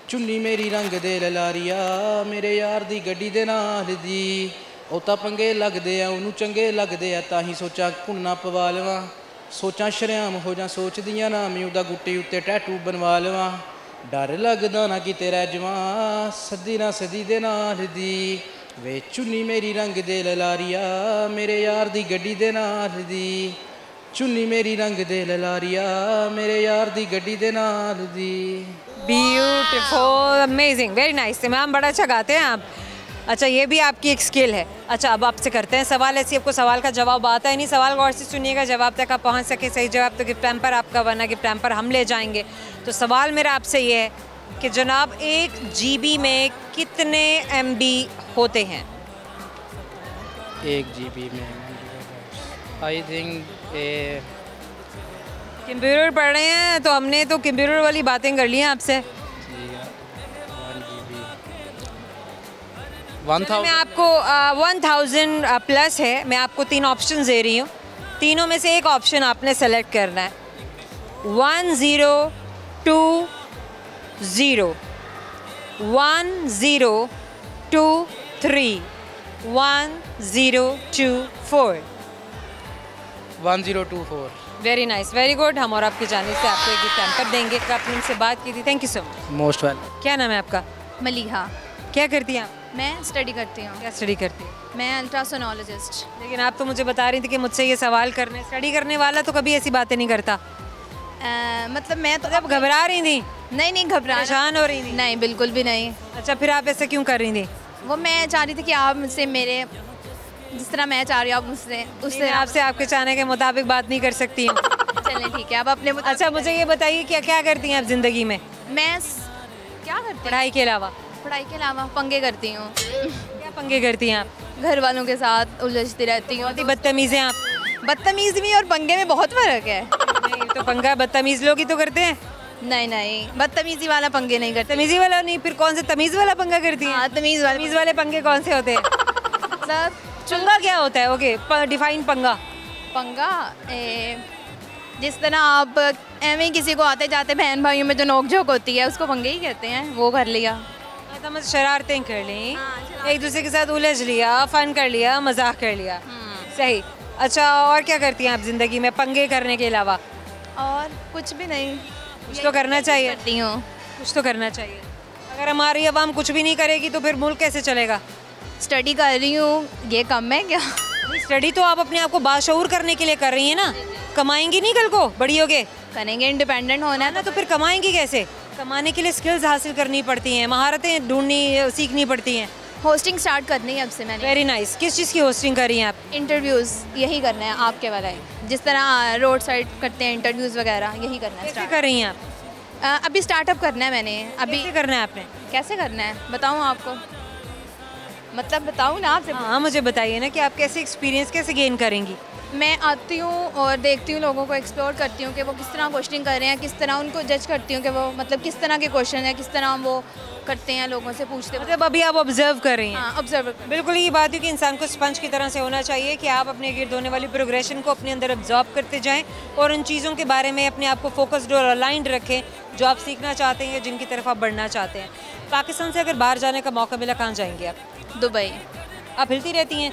[SPEAKER 7] चुन्नी मेरी रंग दे ललारिया मेरे यार दी गड्डी दे नाल दी। ਉਹ ਤਾਂ ਪੰਗੇ ਲੱਗਦੇ ਆ ਉਹਨੂੰ ਚੰਗੇ ਲੱਗਦੇ ਆ, ਤਾਂ ਹੀ ਸੋਚਾਂ ਘੁੰਨਾ ਪਵਾ ਲਵਾਂ, ਸੋਚਾਂ ਸ਼ਰਿਆਮ ਹੋ ਜਾਂ ਸੋਚਦੀਆਂ ਨਾ ਮੈਂ ਉਹਦਾ ਗੁੱਟੀ ਉੱਤੇ ਟੈਟੂ ਬਣਵਾ ਲਵਾਂ। ਡਰ ਲੱਗਦਾ ਨਾ ਕਿਤੇ ਰਹਿ ਜਾਵਾਂ ਸੱਦੀ ਨਾ ਸਦੀ ਦੇ ਨਾਲ ਦੀ ਵੇ ਚੁੰਨੀ ਮੇਰੀ ਰੰਗ ਦੇ ਲਲਾਰੀਆ ਮੇਰੇ ਯਾਰ ਦੀ ਗੱਡੀ ਦੇ ਨਾਲ ਦੀ ਚੁੰਨੀ ਮੇਰੀ ਰੰਗ ਦੇ ਲਲਾਰੀਆ ਮੇਰੇ ਯਾਰ ਦੀ ਗੱਡੀ ਦੇ ਨਾਲ ਦੀ।
[SPEAKER 1] Beautiful, amazing, very nice. Ma'am बड़ा अच्छा गाते हैं आप। अच्छा ये भी आपकी एक स्किल है। अच्छा अब आपसे करते हैं सवाल। ऐसे आपको सवाल का जवाब आता है नहीं, सवाल गौर से सुनिएगा, जवाब तक आप पहुंच सके। सही जवाब तो गिफ्ट हैम्पर आपका, वरना गिफ्ट हैम्पर हम ले जाएंगे। तो सवाल मेरा आपसे ये है कि जनाब 1 GB में कितने MB होते हैं?
[SPEAKER 7] 1 GB में आई थिंक
[SPEAKER 1] कंप्यूटर पढ़ रहे हैं तो हमने तो कंप्यूटर वाली बातें कर ली हैं आपसे।
[SPEAKER 7] 1 GB
[SPEAKER 1] मैं आपको 1000 प्लस है, मैं आपको 3 ऑप्शन दे रही हूँ, तीनों में से एक ऑप्शन आपने सेलेक्ट करना है। 1020 1023 1024।
[SPEAKER 7] 1024।
[SPEAKER 1] Very nice, very good. हम और आपकी जाने से आपको एक गिफ्ट हैम्पर देंगे। आपने हमसे बात की थी, thank you so much.
[SPEAKER 7] Most welcome.
[SPEAKER 1] क्या नाम है आपका?
[SPEAKER 8] मलिहा।
[SPEAKER 1] क्या करती हैं आप?
[SPEAKER 8] मैं स्टडी करती हूँ।
[SPEAKER 1] क्या स्टडी करती हैं?
[SPEAKER 8] मैं अल्ट्रासोनोलॉजिस्ट।
[SPEAKER 1] लेकिन आप तो मुझे बता रही थी कि मुझसे ये सवाल करने, स्टडी करने वाला तो कभी ऐसी बातें नहीं करता।
[SPEAKER 8] मतलब मैं तो
[SPEAKER 1] जब घबरा रही थी,
[SPEAKER 8] नहीं घबरा,
[SPEAKER 1] परेशान हो रही थी?
[SPEAKER 8] नहीं, बिल्कुल भी नहीं।
[SPEAKER 1] अच्छा, फिर आप ऐसे क्यों कर रही थी?
[SPEAKER 8] वो मैं चाह रही थी कि आप मुझसे मेरे जिस तरह मैं चाह रही हूँ आप मुझसे
[SPEAKER 1] उससे आपसे आपके चाहने के मुताबिक बात नहीं कर सकती हूँ।
[SPEAKER 8] चलें ठीक है, आप अपने
[SPEAKER 1] अच्छा, मुझे ये बताइए क्या क्या करती हैं आप ज़िंदगी में?
[SPEAKER 8] मैं क्या करती हूँ
[SPEAKER 1] पढ़ाई के अलावा?
[SPEAKER 8] पढ़ाई के अलावा पंगे करती हूँ।
[SPEAKER 1] क्या पंगे करती हैं आप?
[SPEAKER 8] घर वालों के साथ उलझती रहती हूँ।
[SPEAKER 1] बहुत ही बदतमीज़ हैं आप।
[SPEAKER 8] बदतमीज़ भी और पंगे में बहुत फ़र्क है।
[SPEAKER 1] नहीं तो पंगा बदतमीज़ लोग ही तो करते हैं।
[SPEAKER 8] नहीं, बदतमीज़ी वाला पंगे नहीं करते।
[SPEAKER 1] तमीज़ी वाला नहीं, फिर कौन से तमीज़ वाला पंगा करती हैं?
[SPEAKER 8] हाँ, तमीज़
[SPEAKER 1] वाले पंगे कौन से होते हैं?
[SPEAKER 8] मतलब
[SPEAKER 1] पंगा क्या होता है? ओके, डिफाइन पंगा।
[SPEAKER 8] पंगा जिस तरह आप एवं किसी को आते जाते बहन भाइयों में जो नोकझोंक होती है उसको पंगे ही कहते हैं। वो कर लिया,
[SPEAKER 1] मतलब शरारतें कर ली, एक दूसरे के साथ उलझ लिया, फन कर लिया, मजाक कर लिया। सही। अच्छा, और क्या करती हैं आप ज़िंदगी में पंगे करने के अलावा?
[SPEAKER 8] और कुछ भी नहीं।
[SPEAKER 1] कुछ तो करना चाहिए।
[SPEAKER 8] करती हूँ।
[SPEAKER 1] कुछ तो करना चाहिए। अगर हमारी आवाम कुछ भी नहीं करेगी तो फिर मुल्क कैसे चलेगा?
[SPEAKER 8] स्टडी कर रही हूँ, ये कम है क्या?
[SPEAKER 1] स्टडी तो आप अपने आप को बाशऊर करने के लिए कर रही हैं ना। कमाएंगी नहीं कल को बड़ी होके?
[SPEAKER 8] करेंगे, इंडिपेंडेंट होना है
[SPEAKER 1] ना। तो फिर कमाएंगी कैसे? कमाने के लिए स्किल्स हासिल करनी पड़ती हैं, महारतें ढूंढनी सीखनी पड़ती हैं।
[SPEAKER 8] होस्टिंग स्टार्ट करनी है अब से मैंने।
[SPEAKER 1] Very nice. किस चीज़ की होस्टिंग कर रही हैं आप?
[SPEAKER 8] इंटरव्यूज़, यही करना है आपके वाला है, जिस तरह रोड साइड करते हैं इंटरव्यूज़ वगैरह, यही करना है।
[SPEAKER 1] कैसे कर रही हैं आप?
[SPEAKER 8] अभी स्टार्टअप करना है मैंने। अभी
[SPEAKER 1] कैसे करना है आपने?
[SPEAKER 8] कैसे करना है बताऊँ आपको? मतलब बताऊँ ना आपसे?
[SPEAKER 1] हाँ, मुझे बताइए ना कि आप कैसे एक्सपीरियंस कैसे गेन करेंगी?
[SPEAKER 8] मैं आती हूँ और देखती हूँ, लोगों को एक्सप्लोर करती हूँ कि वो किस तरह क्वेश्चनिंग कर रहे हैं, किस तरह उनको जज करती हूँ कि वो मतलब किस तरह के क्वेश्चन है, किस तरह वो करते हैं, लोगों से पूछते हैं।
[SPEAKER 1] मतलब अभी आप ऑब्जर्व कर रही हैं?
[SPEAKER 8] हाँ, ऑब्जर्व।
[SPEAKER 1] बिल्कुल ये बात है कि इंसान को स्पंज की तरह से होना चाहिए कि आप अपने गिर्द होने वाली प्रोग्रेशन को अपने अंदर ऑब्जर्व करते जाएं और उन चीज़ों के बारे में अपने आप को फोकस्ड और अलाइंड रखें जो आप सीखना चाहते हैं या जिनकी तरफ आप बढ़ना चाहते हैं। पाकिस्तान से अगर बाहर जाने का मौका मिला, कहाँ जाएंगे आप?
[SPEAKER 8] दुबई।
[SPEAKER 1] आप हिलती रहती हैं?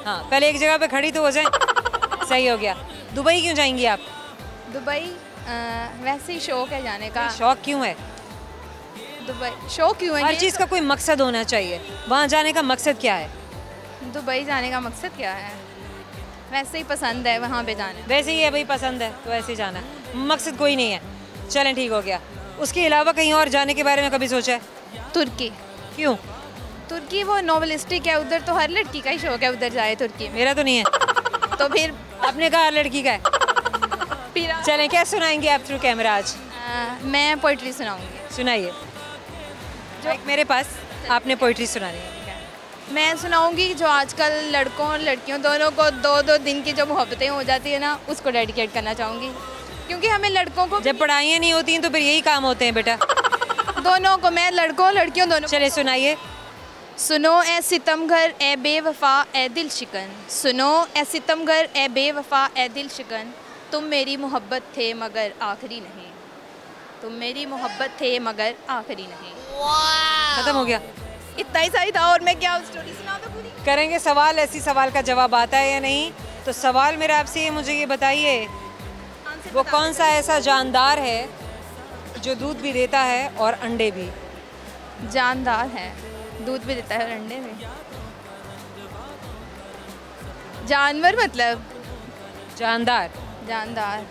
[SPEAKER 1] हाँ, पहले एक जगह पे खड़ी तो हो जाए। सही हो गया। दुबई क्यों जाएंगी आप?
[SPEAKER 8] दुबई वैसे ही शौक है जाने का।
[SPEAKER 1] शौक क्यों है?
[SPEAKER 8] दुबई शौक क्यों है?
[SPEAKER 1] हर चीज़ का कोई मकसद होना चाहिए। वहाँ जाने का मकसद क्या है?
[SPEAKER 8] दुबई जाने का मकसद क्या है? वैसे ही पसंद है वहाँ पे जाना।
[SPEAKER 1] वैसे ही है भाई, पसंद है तो ऐसे ही जाना है, मकसद कोई नहीं है। चलें, ठीक हो गया। उसके अलावा कहीं और जाने के बारे में कभी सोचा है?
[SPEAKER 8] तुर्की।
[SPEAKER 1] क्यों?
[SPEAKER 8] तुर्की वो नोवेलिस्टिक है, उधर तो हर लड़की का ही शौक है उधर जाए तुर्की।
[SPEAKER 1] मेरा तो नहीं है।
[SPEAKER 8] तो फिर
[SPEAKER 1] आपने कहा हर लड़की का है।
[SPEAKER 8] फिर
[SPEAKER 1] चलें, क्या सुनाएंगे आप थ्रू कैमरा आज?
[SPEAKER 8] मैं पोइट्री सुनाऊंगी।
[SPEAKER 1] सुनाइए। जो एक मेरे पास, आपने पोइट्री सुनानी है।
[SPEAKER 8] मैं सुनाऊंगी जो आजकल लड़कों और लड़कियों दोनों को 2-2 दिन की जो मोहब्बतें हो जाती है ना, उसको डेडिकेट करना चाहूँगी। क्योंकि हमें लड़कों को
[SPEAKER 1] जब पढ़ाइयाँ नहीं होती हैं तो फिर यही काम होते हैं बेटा।
[SPEAKER 8] दोनों को, मैं लड़कों और लड़कियों दोनों।
[SPEAKER 1] चले सुनाइए।
[SPEAKER 8] सुनो ए सितमगर ए बेवफा ए दिल शिकन, सुनो ए सितमगर ए बेवफा ए दिल शिकन, तुम मेरी मोहब्बत थे मगर आखिरी नहीं, तुम मेरी मोहब्बत थे मगर आखिरी नहीं।
[SPEAKER 1] खत्म हो गया?
[SPEAKER 8] इतना ही सही था और मैं क्या स्टोरी सुना दूँ पूरी?
[SPEAKER 1] करेंगे सवाल, ऐसी सवाल का जवाब आता है या नहीं? तो सवाल मेरा आपसे ये, मुझे ये बताइए वो कौन सा ऐसा जानदार है जो दूध भी देता है और अंडे भी?
[SPEAKER 8] जानदार है, दूध भी देता है और अंडे भी। जानवर मतलब?
[SPEAKER 1] जानदार।
[SPEAKER 8] जानदार।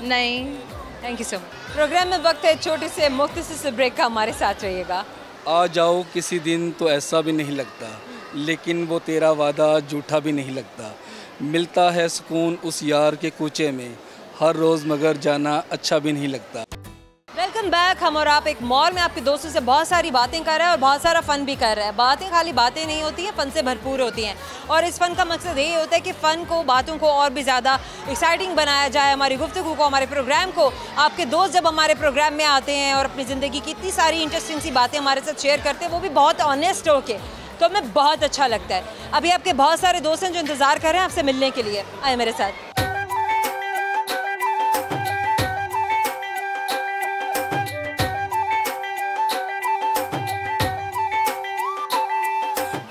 [SPEAKER 8] नहीं।
[SPEAKER 1] Thank you so much. Program में वक्त है छोटे से मुख्तसर से ब्रेक का, हमारे साथ रहिएगा।
[SPEAKER 9] आ जाओ किसी दिन तो ऐसा भी नहीं लगता, लेकिन वो तेरा वादा झूठा भी नहीं लगता, मिलता है सुकून उस यार के कूचे में, हर रोज़ मगर जाना अच्छा भी नहीं लगता।
[SPEAKER 1] Welcome back. हम और आप एक मॉल में आपके दोस्तों से बहुत सारी बातें कर रहे हैं और बहुत सारा फ़न भी कर रहे हैं। बातें खाली बातें नहीं होती हैं, फ़न से भरपूर होती हैं और इस फ़न का मकसद यही होता है कि फ़न को, बातों को और भी ज़्यादा एक्साइटिंग बनाया जाए, हमारी गुफ्तगू को, हमारे प्रोग्राम को। आपके दोस्त जब हमारे प्रोग्राम में आते हैं और अपनी ज़िंदगी की इतनी सारी इंटरेस्टिंग सी बातें हमारे साथ शेयर करते हैं, वो भी बहुत ऑनेस्ट होके, तो हमें बहुत अच्छा लगता है। अभी आपके बहुत सारे दोस्त हैं जो इंतज़ार कर रहे हैं आपसे मिलने के लिए। आए मेरे साथ।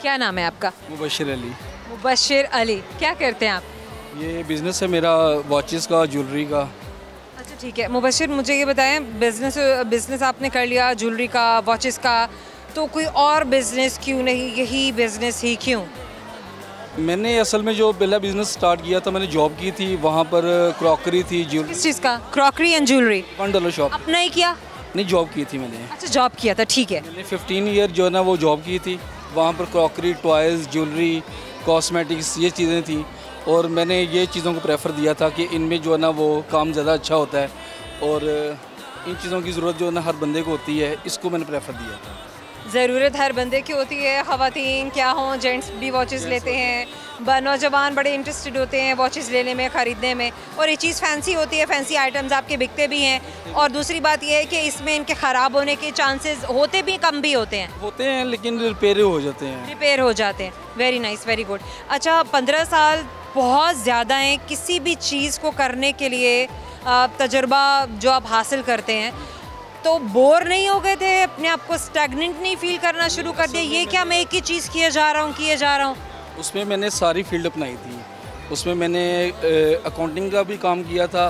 [SPEAKER 1] क्या नाम है आपका?
[SPEAKER 9] मुबशिर अली।
[SPEAKER 1] मुबशिर अली, क्या करते हैं आप?
[SPEAKER 9] ये बिज़नेस है मेरा, वॉचेस का, ज्वेलरी का।
[SPEAKER 1] अच्छा ठीक है मुबशिर, मुझे ये बताएं, बिज़नेस आपने कर लिया ज्वेलरी का, वॉचेस का, तो कोई और बिज़नेस क्यों नहीं, यही बिज़नेस ही क्यों?
[SPEAKER 9] मैंने असल में जो पहला बिज़नेस स्टार्ट किया था, मैंने जॉब की थी, वहाँ पर क्रॉकरी थी, ज्वेलरी।
[SPEAKER 1] किस चीज़ का? Crockery and jewellery.
[SPEAKER 9] $1 शॉप।
[SPEAKER 1] अपना ही किया?
[SPEAKER 9] नहीं, जॉब की थी मैंने।
[SPEAKER 1] अच्छा जॉब किया था, ठीक है।
[SPEAKER 9] मैंने 15 ईयर जो है ना वो जॉब की थी। वहाँ पर क्रॉकरी, टॉयज़, ज्वेलरी, कॉस्मेटिक्स, ये चीज़ें थी और मैंने ये चीज़ों को प्रेफर दिया था कि इनमें जो है ना वो काम ज़्यादा अच्छा होता है और इन चीज़ों की ज़रूरत जो है ना हर बंदे को होती है, इसको मैंने प्रेफर दिया था।
[SPEAKER 1] ज़रूरत हर बंदे की होती है, ख़वातीन क्या हों, जेंट्स भी वॉचेस लेते हैं, नौजवान बड़े इंटरेस्टेड होते हैं वॉचेस लेने में, ख़रीदने में, और ये चीज़ फैंसी होती है, फैंसी आइटम्स आपके बिकते भी हैं। और दूसरी बात ये है कि इसमें इनके ख़राब होने के चांसेस होते भी कम भी होते हैं,
[SPEAKER 9] लेकिन रिपेयर हो जाते हैं।
[SPEAKER 1] रिपेयर हो जाते हैं। Very nice, very good. अच्छा 15 साल बहुत ज़्यादा हैं किसी भी चीज़ को करने के लिए, तजुर्बा जो आप हासिल करते हैं, तो बोर नहीं हो गए थे? अपने आप को स्टैग्नेंट नहीं फील करना शुरू कर दिया, ये क्या मैं एक ही चीज़ किए जा रहा हूँ?
[SPEAKER 9] उसमें मैंने सारी फील्ड अपनाई थी। उसमें मैंने अकाउंटिंग का भी काम किया था,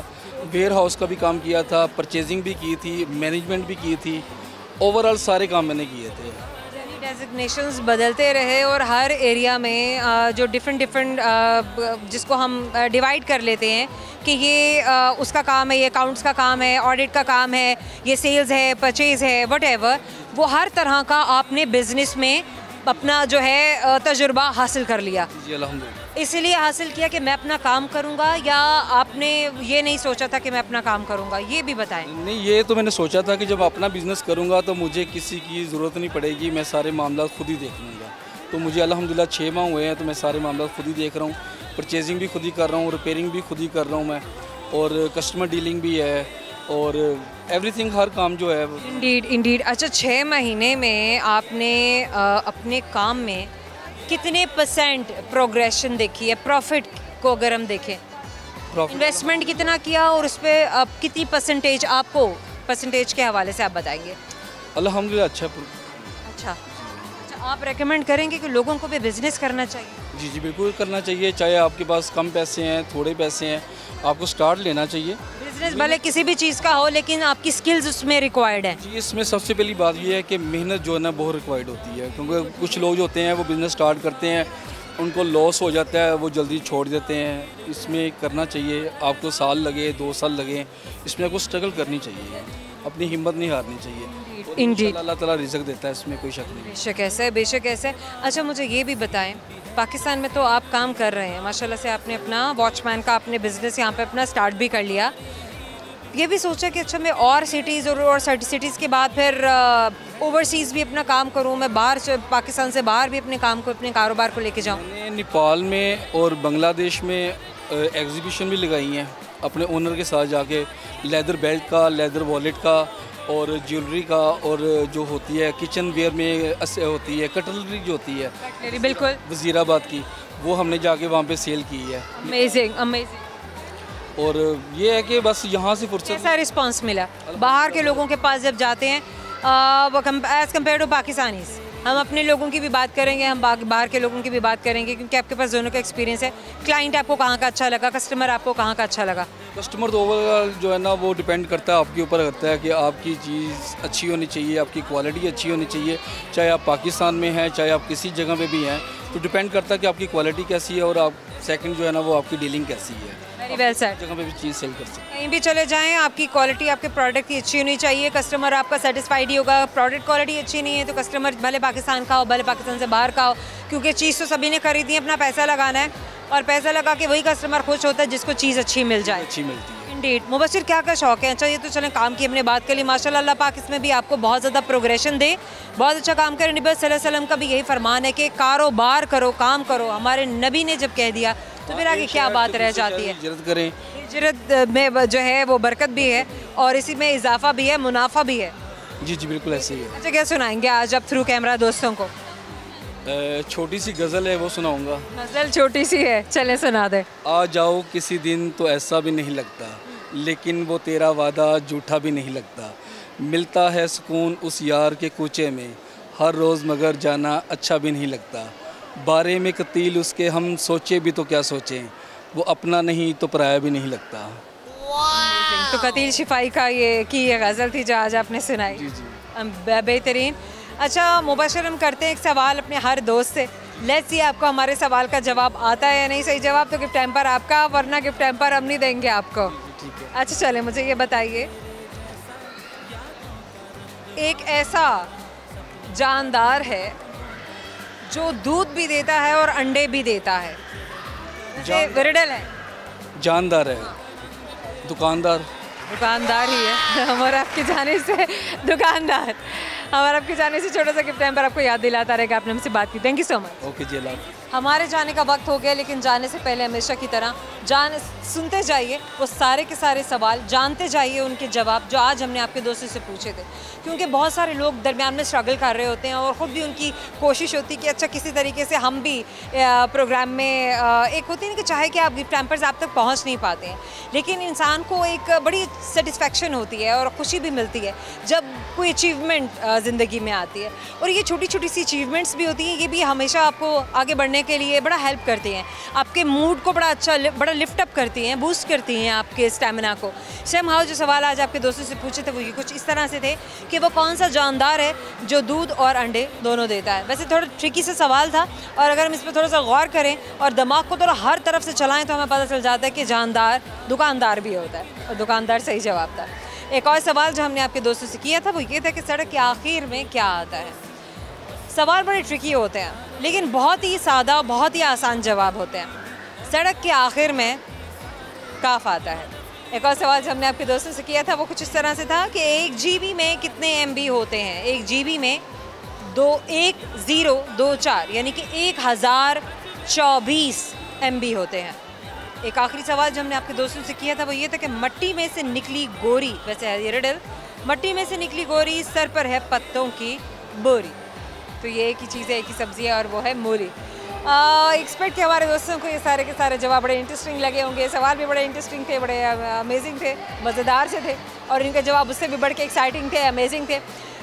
[SPEAKER 9] वेयर हाउस का भी काम किया था, परचेजिंग भी की थी, मैनेजमेंट भी की थी, ओवरऑल सारे काम मैंने किए थे।
[SPEAKER 1] डेजिग्नेशंस बदलते रहे और हर एरिया में जो डिफरेंट जिसको हम डिवाइड कर लेते हैं कि ये उसका काम है, ये अकाउंट्स का काम है, ऑडिट का काम है, ये सेल्स है, परचेज़ है, व्हाटएवर, वो हर तरह का आपने बिज़नेस में अपना जो है तजुर्बा हासिल कर लिया।
[SPEAKER 9] जी अल्हम्दुलिल्लाह।
[SPEAKER 1] इसलिए हासिल किया कि मैं अपना काम करूंगा, या आपने ये नहीं सोचा था कि मैं अपना काम करूंगा? ये भी बताएं।
[SPEAKER 9] नहीं, ये तो मैंने सोचा था कि जब अपना बिज़नेस करूंगा तो मुझे किसी की ज़रूरत नहीं पड़ेगी, मैं सारे मामला खुद ही देख लूँगा। तो मुझे अल्हम्दुलिल्लाह 6 माह हुए हैं, तो मैं सारे मामला खुद ही देख रहा हूँ, परचेजिंग भी खुद ही कर रहा हूँ, रिपेयरिंग भी खुद ही कर रहा हूँ मैं, और कस्टमर डीलिंग भी है और एवरीथिंग, हर काम जो है।
[SPEAKER 1] इंडीड। अच्छा 6 महीने में आपने अपने काम में कितने % प्रोग्रेशन देखी है? प्रॉफिट को अगर हम देखें, इन्वेस्टमेंट कितना किया और उस पर अब कितनी % आपको, % के हवाले से आप बताएंगे?
[SPEAKER 9] अल्हम्दुलिल्लाह
[SPEAKER 1] अच्छा, आप रेकमेंड करेंगे कि लोगों को भी बिज़नेस करना चाहिए?
[SPEAKER 9] जी बिल्कुल करना चाहिए। चाहे आपके पास कम पैसे हैं, थोड़े पैसे हैं, आपको स्टार्ट लेना चाहिए।
[SPEAKER 1] बिज़नेस भले किसी भी चीज़ का हो, लेकिन आपकी स्किल्स उसमें रिक्वायर्ड है।
[SPEAKER 9] जी, इसमें सबसे पहली बात ये है कि मेहनत जो है ना बहुत रिक्वायर्ड होती है, क्योंकि कुछ लोग जो होते हैं वो बिज़नेस स्टार्ट करते हैं, उनको लॉस हो जाता है, वो जल्दी छोड़ देते हैं। इसमें करना चाहिए, आपको साल लगे, 2 साल लगे, इसमें आपको स्ट्रगल करनी चाहिए, अपनी हिम्मत नहीं हारनी चाहिए।
[SPEAKER 1] इंडीड
[SPEAKER 9] अल्लाह ताला रिज़्क देता है, इसमें कोई शक नहीं।
[SPEAKER 1] बेशक ऐसे। अच्छा मुझे ये भी बताएं, पाकिस्तान में तो आप काम कर रहे हैं माशाल्लाह से, आपने अपना वॉचमैन का आपने बिज़नेस यहाँ पे अपना स्टार्ट भी कर लिया, ये भी सोचा कि अच्छा मैं और सिटीज़ और सिटीज़ के बाद फिर ओवरसीज़ भी अपना काम करूँ, मैं बाहर से, पाकिस्तान से बाहर भी अपने काम को, अपने कारोबार को लेके जाऊँ?
[SPEAKER 9] मैंने नेपाल में और बांग्लादेश में एग्जीबिशन भी लगाई हैं अपने ओनर के साथ जाके, लेदर बेल्ट का, लेदर वॉलेट का और ज्वेलरी का, और जो होती है किचन वेयर में होती है कटलरी जो होती है,
[SPEAKER 1] बिल्कुल
[SPEAKER 9] वज़ीराबाद की, वो हमने जाके वहाँ पे सेल की है।
[SPEAKER 1] अमेजिंग।
[SPEAKER 9] और ये है कि बस यहाँ से फुर्सत।
[SPEAKER 1] कैसा रिस्पांस मिला बाहर के लोगों के पास जब जाते हैं एज़ कम्पेयर टू पाकिस्तानीज़? हम अपने लोगों की भी बात करेंगे, हम बाहर के लोगों की भी बात करेंगे, क्योंकि आपके पास दोनों का एक्सपीरियंस है। क्लाइंट आपको कहाँ का अच्छा लगा, कस्टमर आपको कहाँ का अच्छा लगा?
[SPEAKER 9] कस्टमर तो ओवरऑल जो है ना वो डिपेंड करता है, आपके ऊपर करता है कि आपकी चीज़ अच्छी होनी चाहिए, आपकी क्वालिटी अच्छी होनी चाहिए, चाहे आप पाकिस्तान में हैं, चाहे आप किसी जगह पे भी हैं, तो डिपेंड करता है कि आपकी क्वालिटी कैसी है और आप सेकंड जो है ना वो आपकी डीलिंग कैसी है।
[SPEAKER 1] Very well said.
[SPEAKER 9] जगह पे भी चीज़ सेल कर सकते हैं,
[SPEAKER 1] कहीं भी चले जाएं, आपकी क्वालिटी, आपके प्रोडक्ट की अच्छी होनी चाहिए, कस्टमर आपका सेटिस्फाइड ही होगा। प्रोडक्ट क्वालिटी अच्छी नहीं है तो कस्टमर भले पाकिस्तान का हो, भले पाकिस्तान से बाहर का हो, क्योंकि चीज़ तो सभी ने खरीदी है, अपना पैसा लगाना है, और पैसा लगा के वही कस्टमर खुश होता है जिसको चीज़ अच्छी मिल जाए।
[SPEAKER 9] अच्छी मिलती है।
[SPEAKER 1] इंडीड। मुबशिर क्या क्या शौक है? अच्छा ये तो चलें काम की हमने बात कर ली, माशाल्लाह अल्लाह पाक इसमें भी आपको बहुत ज़्यादा प्रोग्रेशन दे, बहुत अच्छा काम करें। नबी सल्लल्लाहु अलैहि वसल्लम का भी यही फरमान है कि कारोबार करो, काम करो। हमारे नबी ने जब कह दिया तो फिर आगे क्या बात रह जाती है?
[SPEAKER 9] हिजरत करें।
[SPEAKER 1] हिजरत में जो है वो बरकत भी है और इसी में इजाफा भी है, मुनाफा भी है।
[SPEAKER 9] जी जी बिल्कुल ऐसे ही है।
[SPEAKER 1] अच्छा क्या सुनाएंगे आज आप थ्रू कैमरा दोस्तों को?
[SPEAKER 9] छोटी सी गज़ल है वो सुनाऊंगा।
[SPEAKER 1] गज़ल छोटी सी है, चले सुना दे।
[SPEAKER 9] आ जाओ किसी दिन तो ऐसा भी नहीं लगता, लेकिन वो तेरा वादा झूठा भी नहीं लगता। मिलता है सुकून उस यार के कूचे में, हर रोज़ मगर जाना अच्छा भी नहीं लगता। बारे में कतील उसके हम सोचे भी तो क्या सोचें, वो अपना नहीं तो पराया भी नहीं लगता।
[SPEAKER 1] तो कतील शिफाई का ये गज़ल थी जो आज आपने सुनाई।
[SPEAKER 9] जी जी
[SPEAKER 1] बेहतरीन। अच्छा मुबशिर हम करते हैं एक सवाल अपने हर दोस्त से, लेट्स सी आपको हमारे सवाल का जवाब आता है या नहीं। सही जवाब तो गिफ्ट हैम्पर आपका, वरना गिफ्ट हैम्पर हम नहीं देंगे आपको।
[SPEAKER 9] ठीक है।
[SPEAKER 1] अच्छा चले मुझे ये बताइए, एक ऐसा जानदार है जो दूध भी देता है और अंडे भी देता है, रिडल है।
[SPEAKER 9] जानदार है, दुकानदार।
[SPEAKER 1] दुकानदार ही है हमारा आपके जाने से, दुकानदार हमारा आपके जाने से छोटा सा गिफ्ट हैम्पर आपको याद दिलाता रहेगा। आपने हमसे बात की, thank you so much.
[SPEAKER 9] Okay जी, अल्लाह।
[SPEAKER 1] हमारे जाने का वक्त हो गया, लेकिन जाने से पहले हमेशा की तरह सुनते जाइए वो सारे के सारे सवाल, जानते जाइए उनके जवाब जो आज हमने आपके दोस्तों से पूछे थे, क्योंकि बहुत सारे लोग दरमियान में स्ट्रगल कर रहे होते हैं और ख़ुद भी उनकी कोशिश होती है कि अच्छा किसी तरीके से हम भी प्रोग्राम में एक होती है ना कि चाहे कि आप गिफ्ट हैम्पर्स आप तक पहुँच नहीं पाते हैं, लेकिन इंसान को एक बड़ी सेटिस्फेक्शन होती है और खुशी भी मिलती है जब कोई अचीवमेंट ज़िंदगी में आती है। और ये छोटी छोटी सी अचीवमेंट्स भी होती हैं, ये भी हमेशा आपको आगे बढ़ने के लिए बड़ा हेल्प करती हैं, आपके मूड को बड़ा लिफ्ट अप करती हैं, बूस्ट करती हैं आपके स्टेमिना को। शेम हाउस जो सवाल आज आपके दोस्तों से पूछे थे वो ये कुछ इस तरह से थे कि वो कौन सा जानदार है जो दूध और अंडे दोनों देता है। वैसे थोड़ा ट्रिकी सा सवाल था और अगर हम इस पर थोड़ा सा गौर करें और दिमाग को थोड़ा हर तरफ से चलाएँ तो हमें पता चल जाता है कि जानदार दुकानदार भी होता है और दुकानदार सही जवाब था। एक और सवाल जो हमने आपके दोस्तों से किया था वो ये था कि सड़क के आखिर में क्या आता है। सवाल बड़े ट्रिकी होते हैं लेकिन बहुत ही सादा, बहुत ही आसान जवाब होते हैं। सड़क के आखिर में काफ आता है। एक और सवाल जो हमने आपके दोस्तों से किया था वो कुछ इस तरह से था कि 1 GB में कितने MB होते हैं। 1 GB में 1024 यानी कि 1024 MB होते हैं। एक आखिरी सवाल जो हमने आपके दोस्तों से किया था वो ये था कि मट्टी में से निकली गोरी, वैसे है ये रिडल, मट्टी में से निकली गोरी सर पर है पत्तों की बोरी। तो ये एक ही चीज़ है, एक ही सब्ज़ी है और वो है मूली। एक्सपेक्ट कि हमारे दोस्तों को ये सारे के सारे जवाब बड़े इंटरेस्टिंग लगे होंगे। सवाल भी बड़े इंटरेस्टिंग थे, बड़े अमेजिंग थे, मज़ेदार से थे और इनके जवाब उससे भी बढ़ के एक्साइटिंग थे, अमेजिंग थे।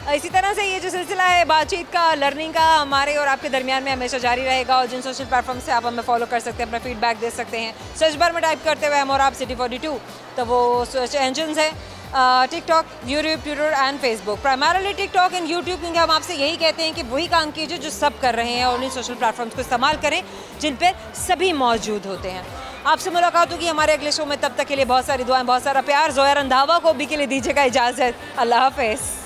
[SPEAKER 1] इसी तरह से ये जो सिलसिला है बातचीत का, लर्निंग का, हमारे और आपके दरमियान में हमेशा जारी रहेगा। और जिन सोशल प्लेटफॉर्म से आप हमें फॉलो कर सकते हैं, अपना फीडबैक दे सकते हैं, सर्च बार में टाइप करते हुए हम और आप सिटी 42, तो वो सर्च इंजन है TikTok, YouTube, Twitter and Facebook. Primarily TikTok and YouTube, क्योंकि हम आपसे यही कहते हैं कि वही काम कीजिए जो सब कर रहे हैं और उन्हीं सोशल प्लेटफॉर्म्स को इस्तेमाल करें जिन पर सभी मौजूद होते हैं। आपसे मुलाकात होगी हमारे अगले शो में, तब तक के लिए बहुत सारी दुआएं, बहुत सारा प्यार। ज़ोया रंधावा को भी के लिए दीजिएगा इजाज़त। अल्लाह हाफ़िज़।